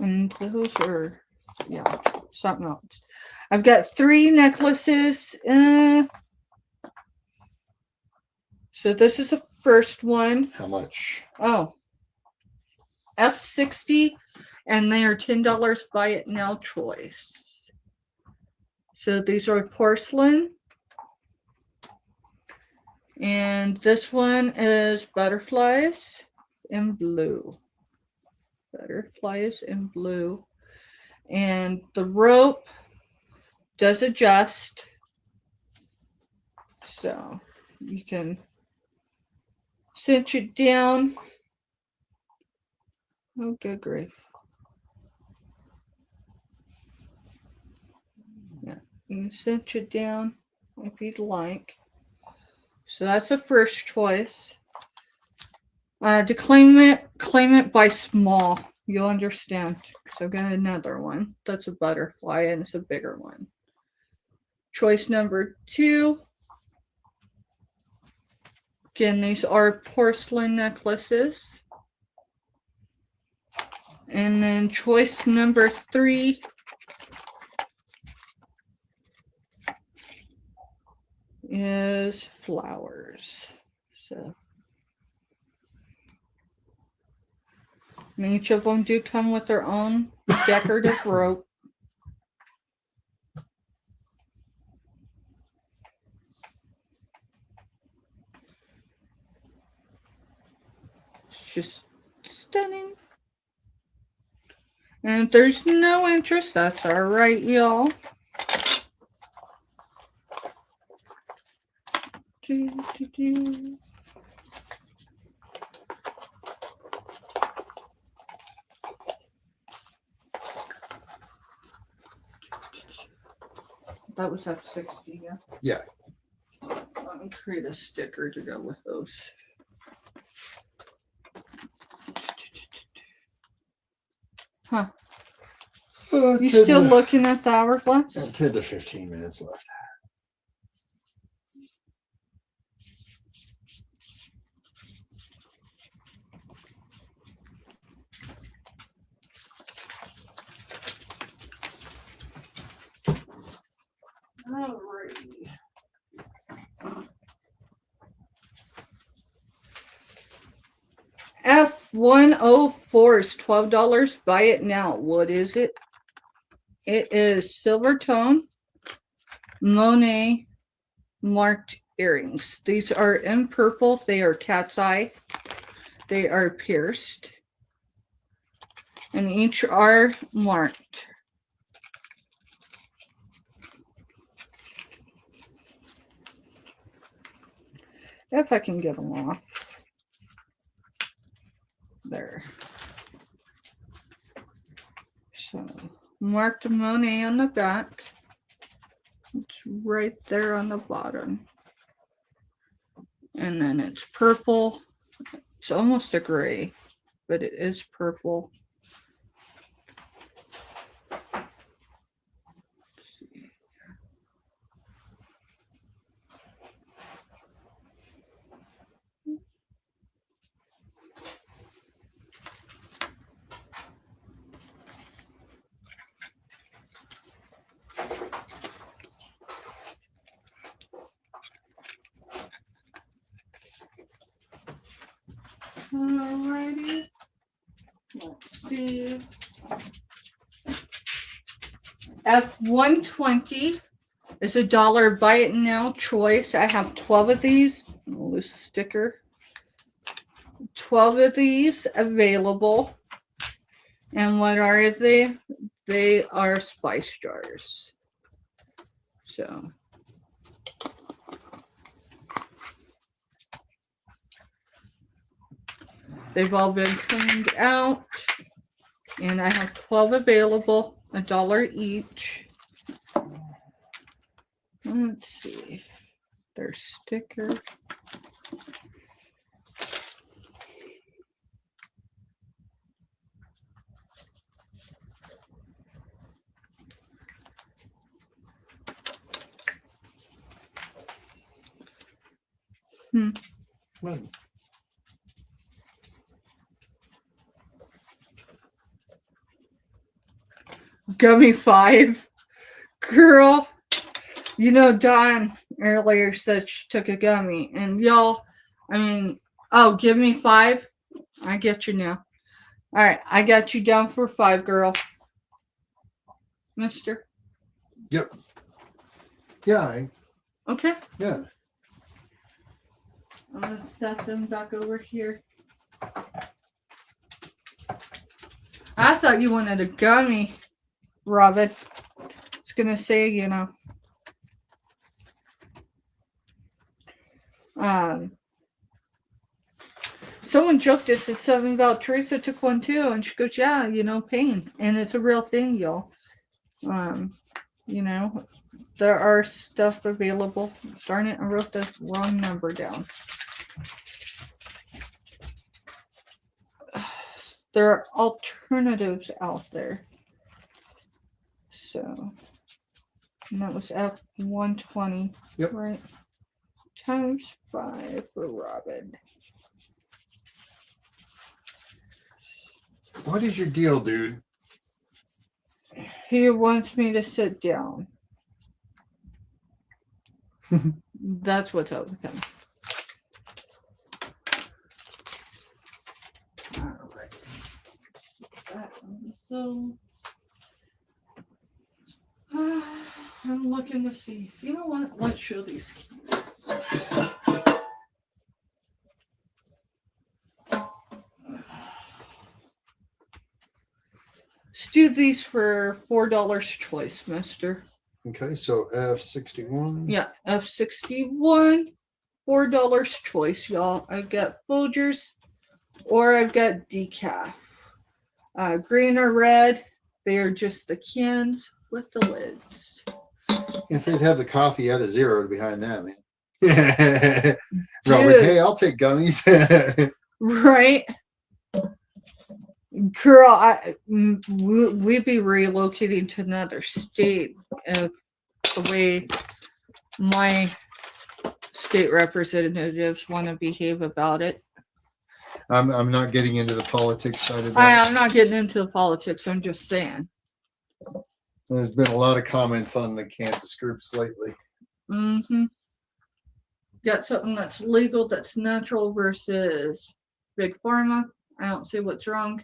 And those are, yeah, something else. I've got 3 necklaces. So this is the first one. How much? Oh, F60, and they are $10. Buy it now choice. So these are porcelain. And this one is butterflies in blue. Butterflies in blue. And the rope does adjust. So you can cinch it down. Oh, good grief. Yeah, you can cinch it down if you'd like. So that's the first choice. To claim it by small. You'll understand because I've got another one that's a butterfly and it's a bigger one. Choice number 2. Again, these are porcelain necklaces. And then choice number 3 is flowers. So and each of them do come with their own decorative rope. It's just stunning. And if there's no interest, that's all right, y'all. That was F60, yeah? Yeah. Let me create a sticker to go with those. Huh. You still looking at the hourglass? 10 to 15 minutes left. Alrighty. F104 is $12. Buy it now. What is it? It is silver tone Monet marked earrings. These are in purple. They are cat's eye. They are pierced. And each are marked. If I can get them off. There. So, marked Monet on the back. It's right there on the bottom. And then it's purple. It's almost a gray, but it is purple. Let's see. Alrighty. Let's see. F120 is $1. Buy it now choice. I have 12 of these. Loose sticker. 12 of these available. And what are they? They are spice jars. So they've all been cleaned out. And I have 12 available, $1 each. Let's see. Their sticker. Gummy 5. Girl, you know, Dawn earlier said she took a gummy. And y'all, I mean, oh, give me 5. I get you now. All right, I got you down for 5, girl. Mister. Yep. Yeah. Okay. Yeah. I'm going to set them back over here. I thought you wanted a gummy, Robin. I was gonna say, someone joked it, said something about Teresa took one too, and she goes, "Yeah, pain, and it's a real thing, y'all. You know, there are stuff available. Darn it, I wrote the wrong number down. There are alternatives out there. So, and that was F120, Yep. right? Times 5 for Robin. What is your deal, dude? He wants me to sit down. That's what's up with him. All right. So, I'm looking to see. You know what? Let's show these keys. Let's do these for $4 choice, mister. Okay, so F61. Yeah, F61, $4 choice, y'all. I've got Folgers or I've got decaf. Green or red, they are just the cans with the lids. If they'd have the coffee at a zero behind that, man. Robert, hey, I'll take gummies. Right? Girl, we'd be relocating to another state if the way my state representatives want to behave about it. I'm not getting into the politics side of that. I'm not getting into the politics. I'm just saying. There's been a lot of comments on the Kansas groups lately. Mm-hmm. Got something that's legal, that's natural versus Big Pharma. I don't see what's wrong.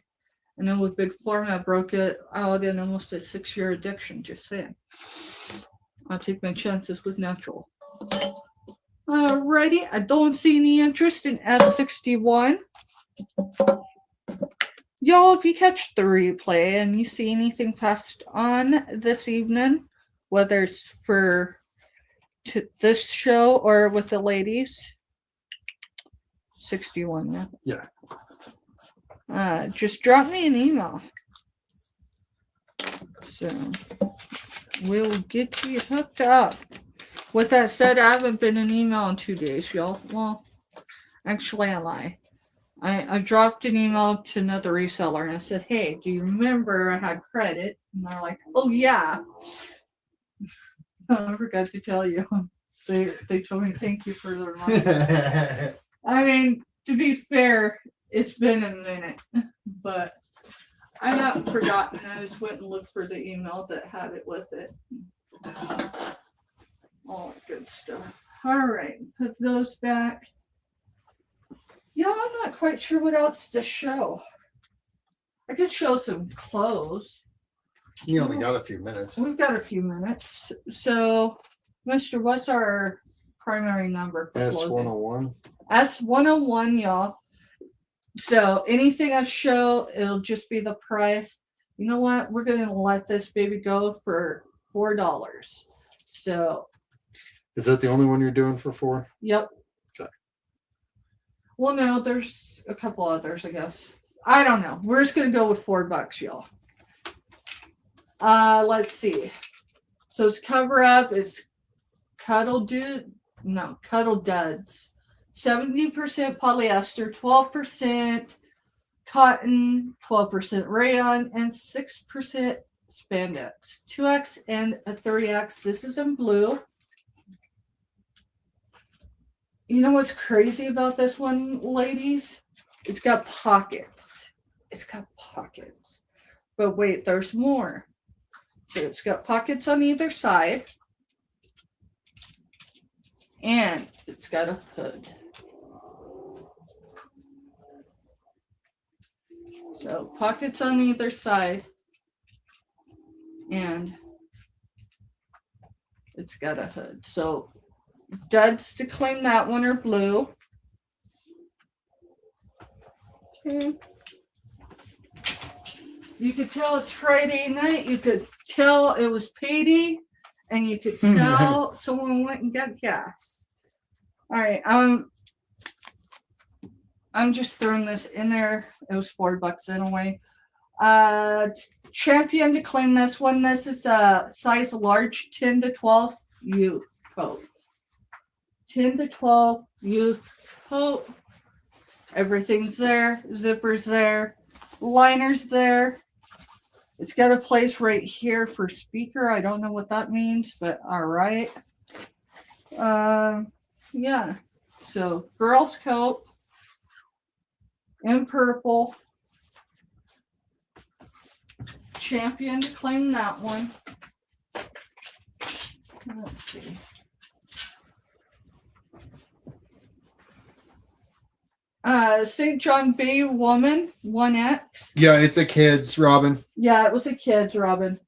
And then with Big Pharma, I broke it out in almost a 6-year addiction. Just saying. I'll take my chances with natural. Alrighty. I don't see any interest in F61. Y'all, if you catch the replay and you see anything passed on this evening, whether it's for this show or with the ladies, 61, yeah. Just drop me an email. So we'll get you hooked up. With that said, I haven't been an email in 2 days, y'all. Well, actually, I lie. I dropped an email to another reseller and I said, "Hey, do you remember I had credit?" And they're like, "Oh yeah." I forgot to tell you. They told me thank you for the reminder. I mean, to be fair, it's been a minute, but I haven't forgotten. I just went and looked for the email that had it with it. All that good stuff. All right, put those back. Yeah, I'm not quite sure what else to show. I could show some clothes. You only got a few minutes. We've got a few minutes. So, Mr., what's our primary number for S101. S101, y'all. So anything I show, it'll just be the price. You know what? We're going to let this baby go for $4. So. Is that the only one you're doing for 4? Yep. Okay. Well, no, there's a couple others, I guess. I don't know. We're just going to go with $4, y'all. Let's see. So its cover up is Cuddle Duds. 70% polyester, 12% cotton, 12% rayon, and 6% spandex. 2X and a 3X. This is in blue. You know what's crazy about this one, ladies? It's got pockets. But wait, there's more. So it's got pockets on either side. And it's got a hood. So pockets on either side. And it's got a hood. So duds to claim that one are blue. Okay. You could tell it's Friday night. You could tell it was payday, and you could tell someone went and got gas. All right, I'm just throwing this in there. It was $4 anyway. Champion to claim this one. This is a size large, 10 to 12 youth coat. 10 to 12 youth coat. Everything's there. Zippers there. Liners there. It's got a place right here for speaker. I don't know what that means, but all right. Yeah. So girls coat in purple. Champion to claim that one. Let's see. St. John Bay woman, 1X. Yeah, it's a kid's, Robin. Yeah, it was a kid's, Robin.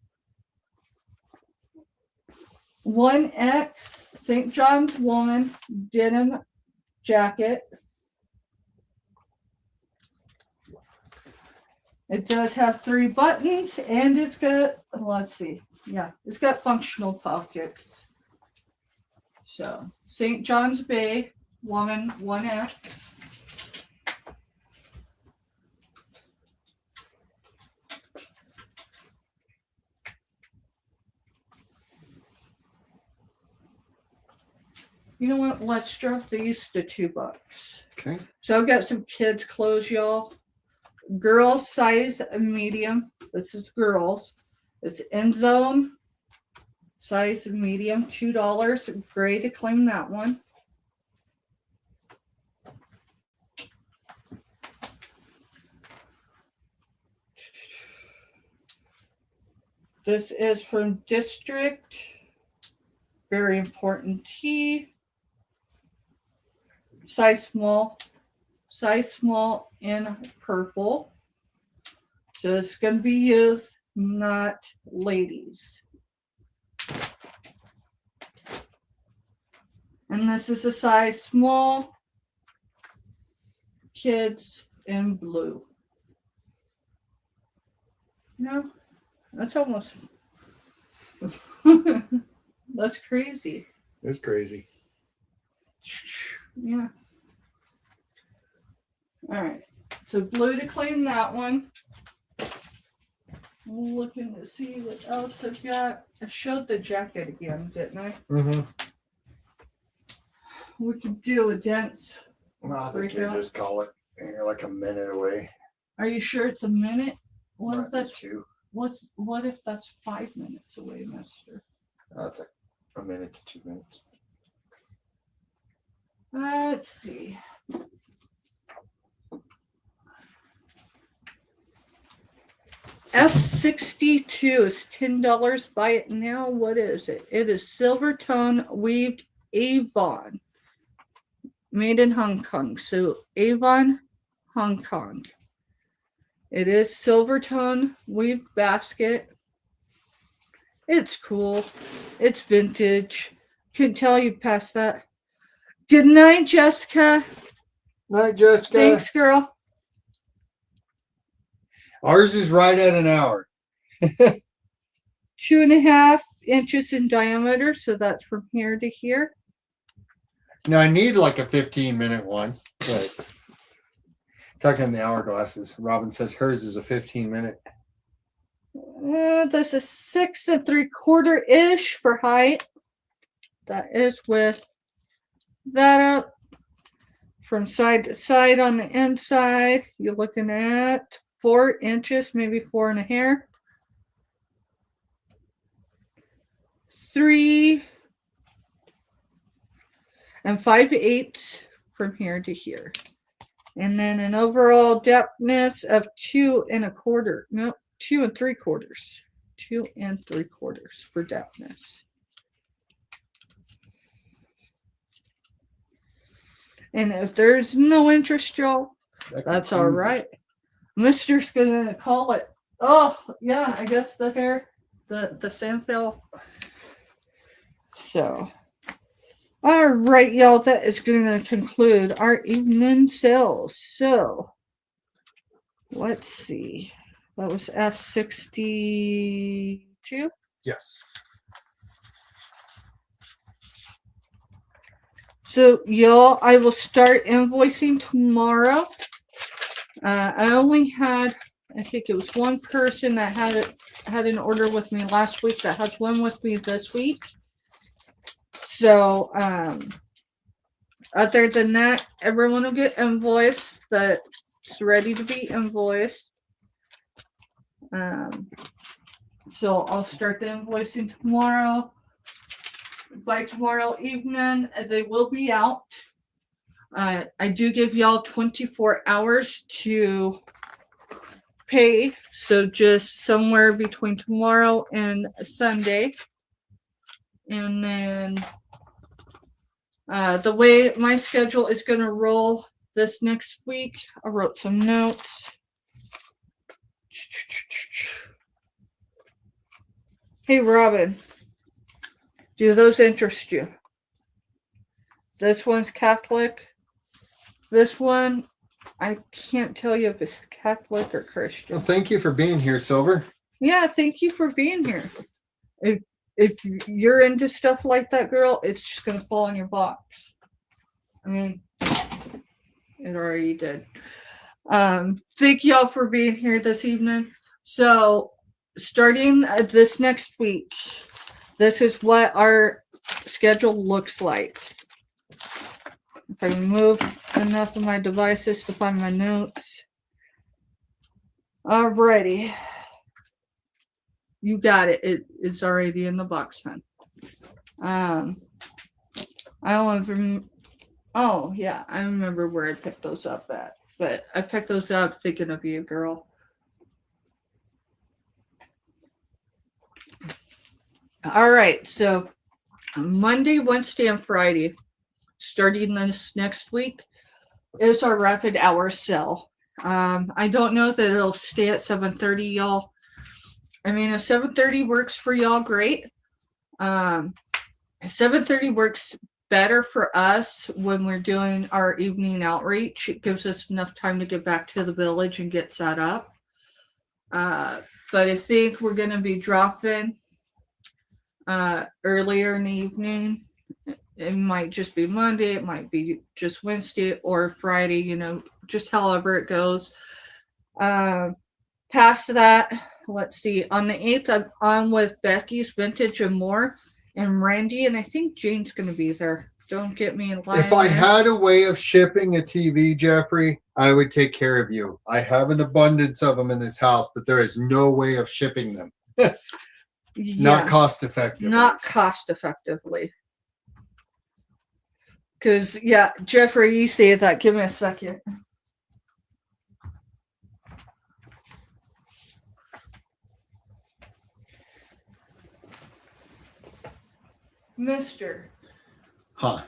1X, St. John's woman, denim jacket. It does have 3 buttons, and it's got, let's see, yeah, it's got functional pockets. So, St. John's Bay, woman, 1X. You know what? Let's drop these to $2. Okay. So I've got some kids' clothes, y'all. Girls size medium. This is girls. It's End Zone size medium, $2. Gray to claim that one. This is from District. Very important tee. Size small in purple. So it's going to be youth, not ladies. And this is a size small, kids in blue. No, that's almost, that's crazy. It's crazy. Yeah. All right. So blue to claim that one. I'm looking to see what else I've got. I showed the jacket again, didn't I? Mm-hmm. We could do a dense. Well, I think you breakout. just call it. You're like a minute away. Are you sure it's a minute? What if that's 2? what if that's 5 minutes away, mister? That's a minute to 2 minutes. Let's see. F62 is $10. Buy it now. What is it? It is silver tone weaved Avon. Made in Hong Kong. So Avon, Hong Kong. It is silver tone weaved basket. It's cool. It's vintage. Couldn't tell you past that. Good night, Jessica. Night, Jessica. Thanks, girl. Ours is right at an hour. 2.5 inches in diameter, so that's from here to here. Now I need like a 15-minute one, but talking the hourglasses. Robin says hers is a 15-minute. This is 6 3/4 ish for height. That is with that up from side to side on the inside. You're looking at 4 inches, maybe 4 and a hair. 3 5/8 from here to here. And then an overall depthness of 2 1/4. Nope, 2 3/4. 2 3/4 for depthness. And if there's no interest, y'all, that's all right. Mister's gonna call it. Oh, yeah, I guess the hair, the Sandfell. So, all right, y'all, that is going to conclude our evening sales. So, let's see. That was F62. Yes. So, y'all, I will start invoicing tomorrow. I only had, I think it was one person that had an order with me last week that has one with me this week. So, other than that, everyone will get invoiced that's ready to be invoiced. So I'll start the invoicing tomorrow. By tomorrow evening, they will be out. I do give y'all 24 hours to pay. So just somewhere between tomorrow and Sunday. And then the way my schedule is going to roll this next week, I wrote some notes. Hey, Robin, do those interest you? This one's Catholic. This one, I can't tell you if it's Catholic or Christian. Well, thank you for being here, Silver. Yeah, thank you for being here. If you're into stuff like that, girl, it's just going to fall in your box. I mean, it already did. Thank y'all for being here this evening. So, starting this next week, this is what our schedule looks like. If I can move enough of my devices to find my notes. Alrighty. You got it. It's already in the box then. I don't even. Oh yeah, I remember where I picked those up at. But I picked those up thinking of you, girl. All right, so Monday, Wednesday, and Friday, starting this next week, is our rapid hour sale. I don't know that it'll stay at 7:30, y'all. I mean, if 7:30 works for y'all, great. 7:30 works better for us when we're doing our evening outreach. It gives us enough time to get back to the village and get set up. But I think we're going to be dropping earlier in the evening. It might just be Monday, it might be just Wednesday or Friday, just however it goes. Past that, let's see, on the 8th, I'm on with Becky's Vintage and More and Randy, and I think Jane's going to be there. Don't get me in line. If I had a way of shipping a TV, Jeffrey, I would take care of you. I have an abundance of them in this house, but there is no way of shipping them. Not cost effective. Not cost effectively. Because, yeah, Jeffrey, you say that. Give me a second. Mister. Huh.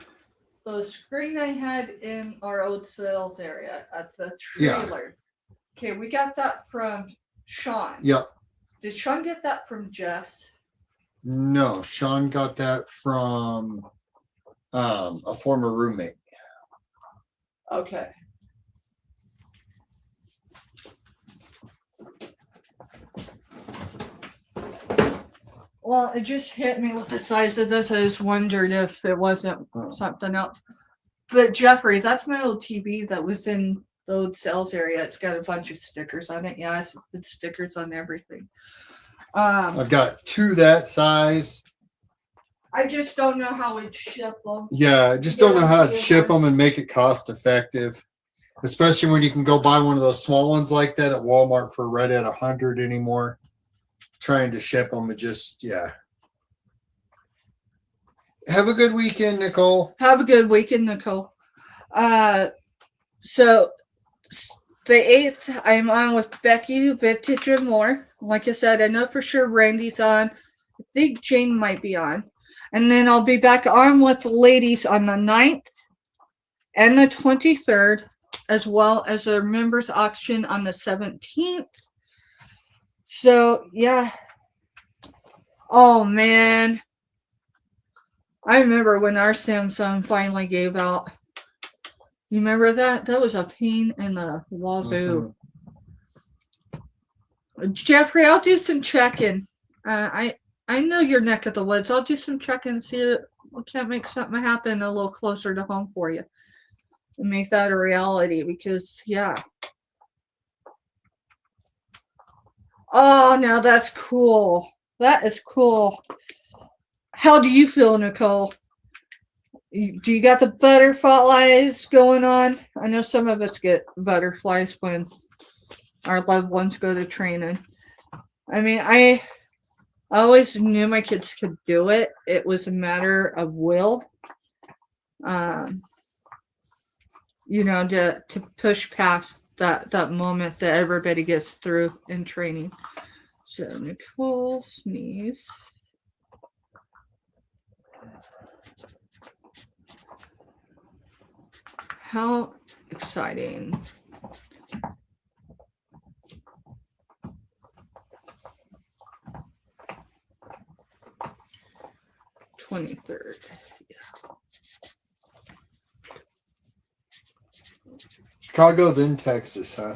The screen I had in our old sales area at the trailer. Yeah. Okay, we got that from Sean. Yep. Did Sean get that from Jess? No, Sean got that from a former roommate. Okay. Well, it just hit me with the size of this. I just wondered if it wasn't something else. But Jeffrey, that's my old TV that was in the old sales area. It's got a bunch of stickers on it. Yeah, it's stickers on everything. I've got two that size. I just don't know how we'd ship them. Yeah, I just don't know how to ship them and make it cost effective. Especially when you can go buy one of those small ones like that at Walmart for right at $100 anymore. Trying to ship them, it just, yeah. Have a good weekend, Nicole. Have a good weekend, Nicole. So the 8th, I'm on with Becky, Vintage and More. Like I said, I know for sure Randy's on. I think Jane might be on. And then I'll be back on with the ladies on the 9th and the 23rd, as well as a members auction on the 17th. So, yeah. Oh, man. I remember when our Samsung finally gave out. You remember that? That was a pain in the wazoo. Jeffrey, I'll do some checking. I know your neck of the woods. I'll do some checking and see if we can't make something happen a little closer to home for you and make that a reality. Because yeah. Oh, now that's cool. That is cool. How do you feel, Nicole? Do you got the butterflies going on? I know some of us get butterflies when our loved ones go to training. I mean, I always knew my kids could do it. It was a matter of will, to push past that moment that everybody gets through in training. So Nicole sneeze. How exciting. $23rd. Chicago, then Texas, huh?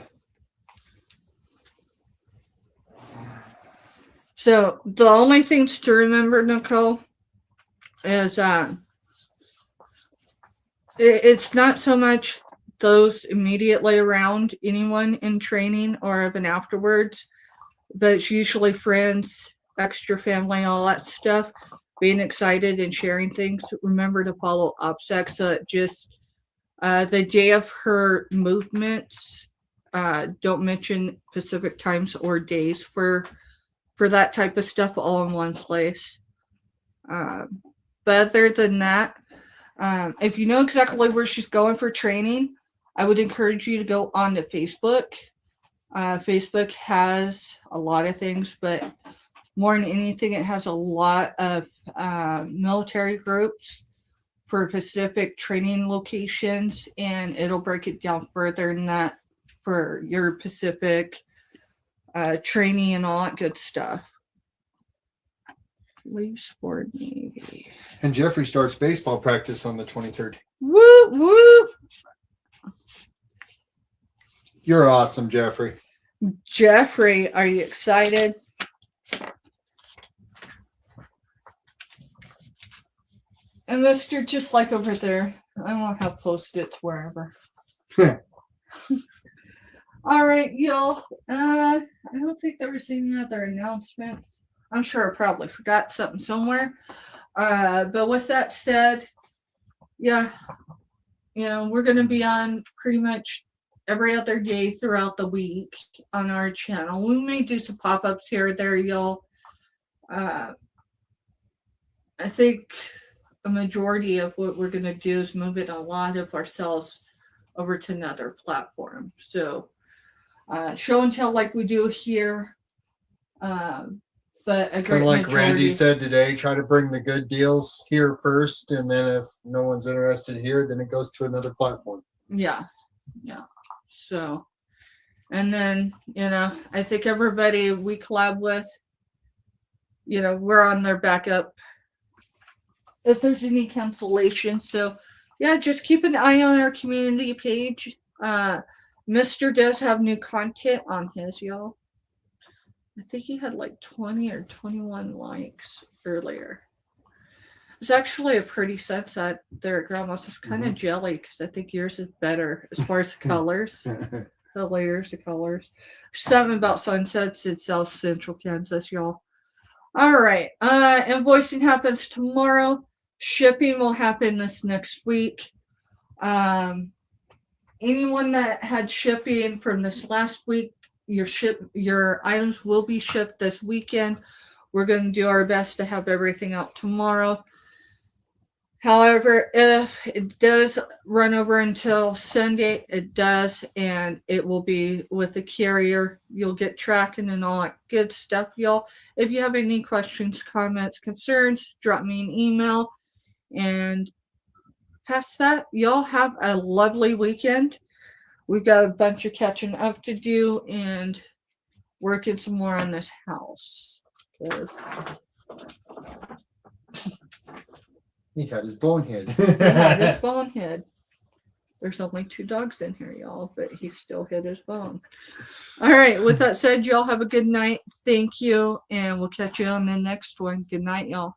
So the only things to remember, Nicole, is it's not so much those immediately around anyone in training or even afterwards, but it's usually friends, extra family, all that stuff. Being excited and sharing things. Remember to follow OPSEC. So just the day of her movements, don't mention Pacific times or days for that type of stuff, all in one place. But other than that, if you know exactly where she's going for training, I would encourage you to go on to Facebook. Facebook has a lot of things, but more than anything, it has a lot of military groups for Pacific training locations, and it'll break it down further than that for your Pacific training and all that good stuff. Leaves for Navy. And Jeffrey starts baseball practice on the 23rd. Whoop, whoop. You're awesome, Jeffrey. Jeffrey, are you excited? Unless you're just like over there. I won't have Post-its wherever. All right, y'all. I don't think there was any other announcements. I'm sure I probably forgot something somewhere. But with that said, yeah, we're going to be on pretty much every other day throughout the week on our channel. We may do some pop-ups here or there, y'all. I think a majority of what we're going to do is move it a lot of ourselves over to another platform. So show and tell like we do here. But a great Kind of like majority, Randy said today, try to bring the good deals here first, and then if no one's interested here, then it goes to another platform. Yeah. So, and then, I think everybody we collab with, we're on their backup if there's any cancellations. So, yeah, just keep an eye on our community page. Mr. does have new content on his, y'all. I think he had like 20 or 21 likes earlier. It's actually a pretty sunset there at Grandma's. It's kind of jelly because I think yours is better as far as the colors. The layers, the colors. Something about sunsets in South Central Kansas, y'all. All right. Invoicing happens tomorrow. Shipping will happen this next week. Anyone that had shipping from this last week, your items will be shipped this weekend. We're going to do our best to have everything out tomorrow. However, if it does run over until Sunday, it does, and it will be with the carrier. You'll get tracking and all that good stuff, y'all. If you have any questions, comments, concerns, drop me an email. And past that, y'all have a lovely weekend. We've got a bunch of catching up to do and working some more on this house. He had his bonehead. Yeah, this bonehead. There's only 2 dogs in here, y'all, but he still hit his bone. All right. With that said, y'all have a good night. Thank you. And we'll catch you on the next one. Good night, y'all.